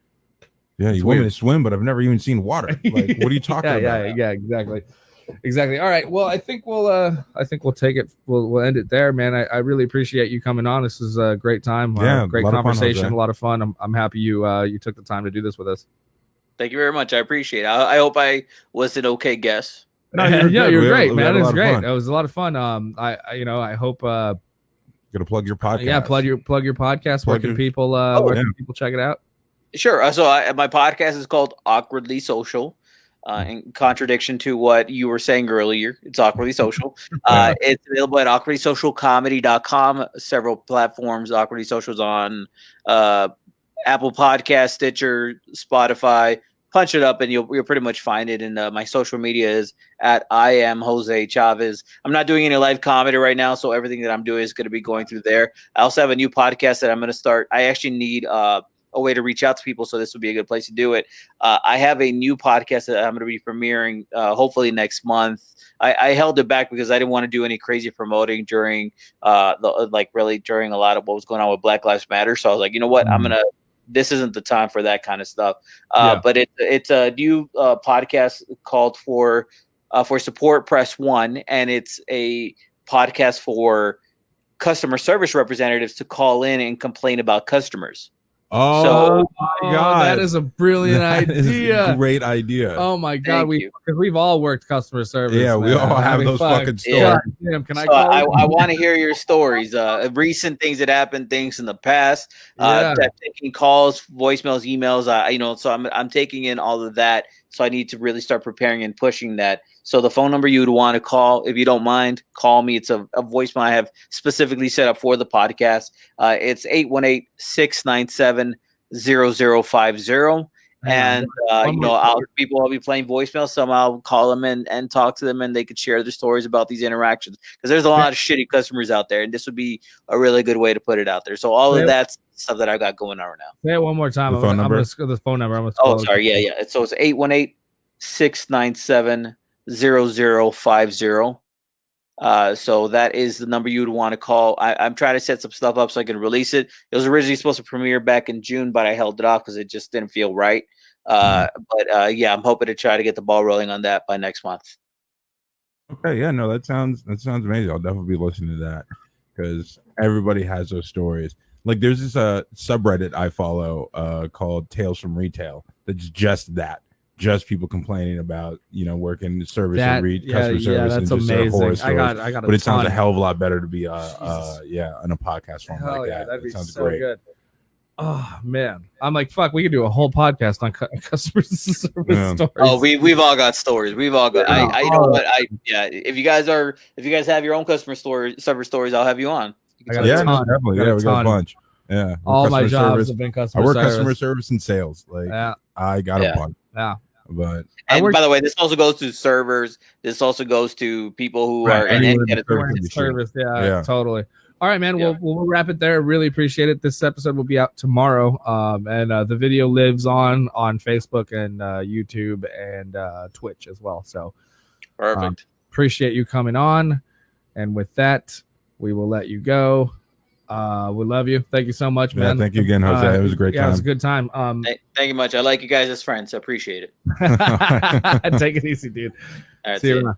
you want me to swim, but I've never even seen water. Like, what are you talking about?
Yeah, exactly. All right. Well, I think we'll take it. We'll end it there, man. I really appreciate you coming on. This is a great time. Great conversation. A lot of fun. I'm happy you took the time to do this with us.
Thank you very much. I appreciate it. I hope I was an okay guest.
No, you're great, man. It was great. It was a lot of fun. I hope.
You Gonna plug your podcast.
Yeah, plug your podcast. Where can people people check it out?
Sure. My podcast is called Awkwardly Social. In contradiction to what you were saying earlier, it's Awkwardly Social. It's available at awkwardsocialcomedy.com. Several platforms. Awkwardly Social's on Apple Podcast, Stitcher, Spotify. Punch it up and you'll pretty much find it. And my social media is at I am Jose Chavez. I'm not doing any live comedy right now, so everything that I'm doing is going to be going through there. I also have a new podcast that I'm going to start. I actually need a way to reach out to people, so this would be a good place to do it. I have a new podcast that I'm going to be premiering hopefully next month. I held it back because I didn't want to do any crazy promoting during during a lot of what was going on with Black Lives Matter. So I was like, you know what, this isn't the time for that kind of stuff. But it's a new podcast called for Support Press One, and it's a podcast for customer service representatives to call in and complain about customers.
Oh my God,
that is a brilliant idea.
Great idea.
Oh my God, we've all worked customer service.
Yeah, we all have those fucking stories.
Yeah. Damn, can
I want to hear your stories, recent things that happened, things in the past, taking calls, voicemails, emails. So I'm taking in all of that. So I need to really start preparing and pushing that. So the phone number you would want to call, if you don't mind, call me. It's a voicemail I have specifically set up for the podcast. It's 818-697-0050. And I'll be playing voicemail. Some I'll call them and talk to them, and they could share their stories about these interactions, because there's a lot of shitty customers out there, and this would be a really good way to put it out there. So all of that's stuff that I got going on right now.
Say it one more time.
The phone number.
The phone number.
Sorry. Yeah. So it's 818-697-0050. So that is the number you would want to call. I'm trying to set some stuff up so I can release it. It was originally supposed to premiere back in June, but I held it off because it just didn't feel right. I'm hoping to try to get the ball rolling on that by next month.
Okay, yeah, no, that sounds amazing. I'll definitely be listening to that, because everybody has those stories. Like, there's this subreddit I follow called Tales from Retail. That's just people complaining about, working service and customer service,
that's
and just
amazing.
horror stories.
I got
but it sounds a hell of a lot better to be on a podcast form like that.
That'd be
sounds
so
great.
good. Oh man, I'm like, fuck, we could do a whole podcast on customer service stories.
Oh, we've all got stories. We've all got. If you guys have your own customer service stories, I'll have you on.
Definitely. Yeah, we got a bunch. Yeah,
all my jobs have been customer service.
I work customer service and sales. I got a bunch.
Yeah.
But
by the way, this also goes to servers. This also goes to people who are in
service. Yeah, totally. All right, man. We'll wrap it there. Really appreciate it. This episode will be out tomorrow. And the video lives on Facebook and YouTube and Twitch as well. So
perfect.
Appreciate you coming on. And with that, we will let you go. We love you. Thank you so much, man.
Thank you again, Jose. It was a great time.
It was a good time.
Thank you much. I like you guys as friends. I appreciate it.
Take it easy, dude.
All right,
see you.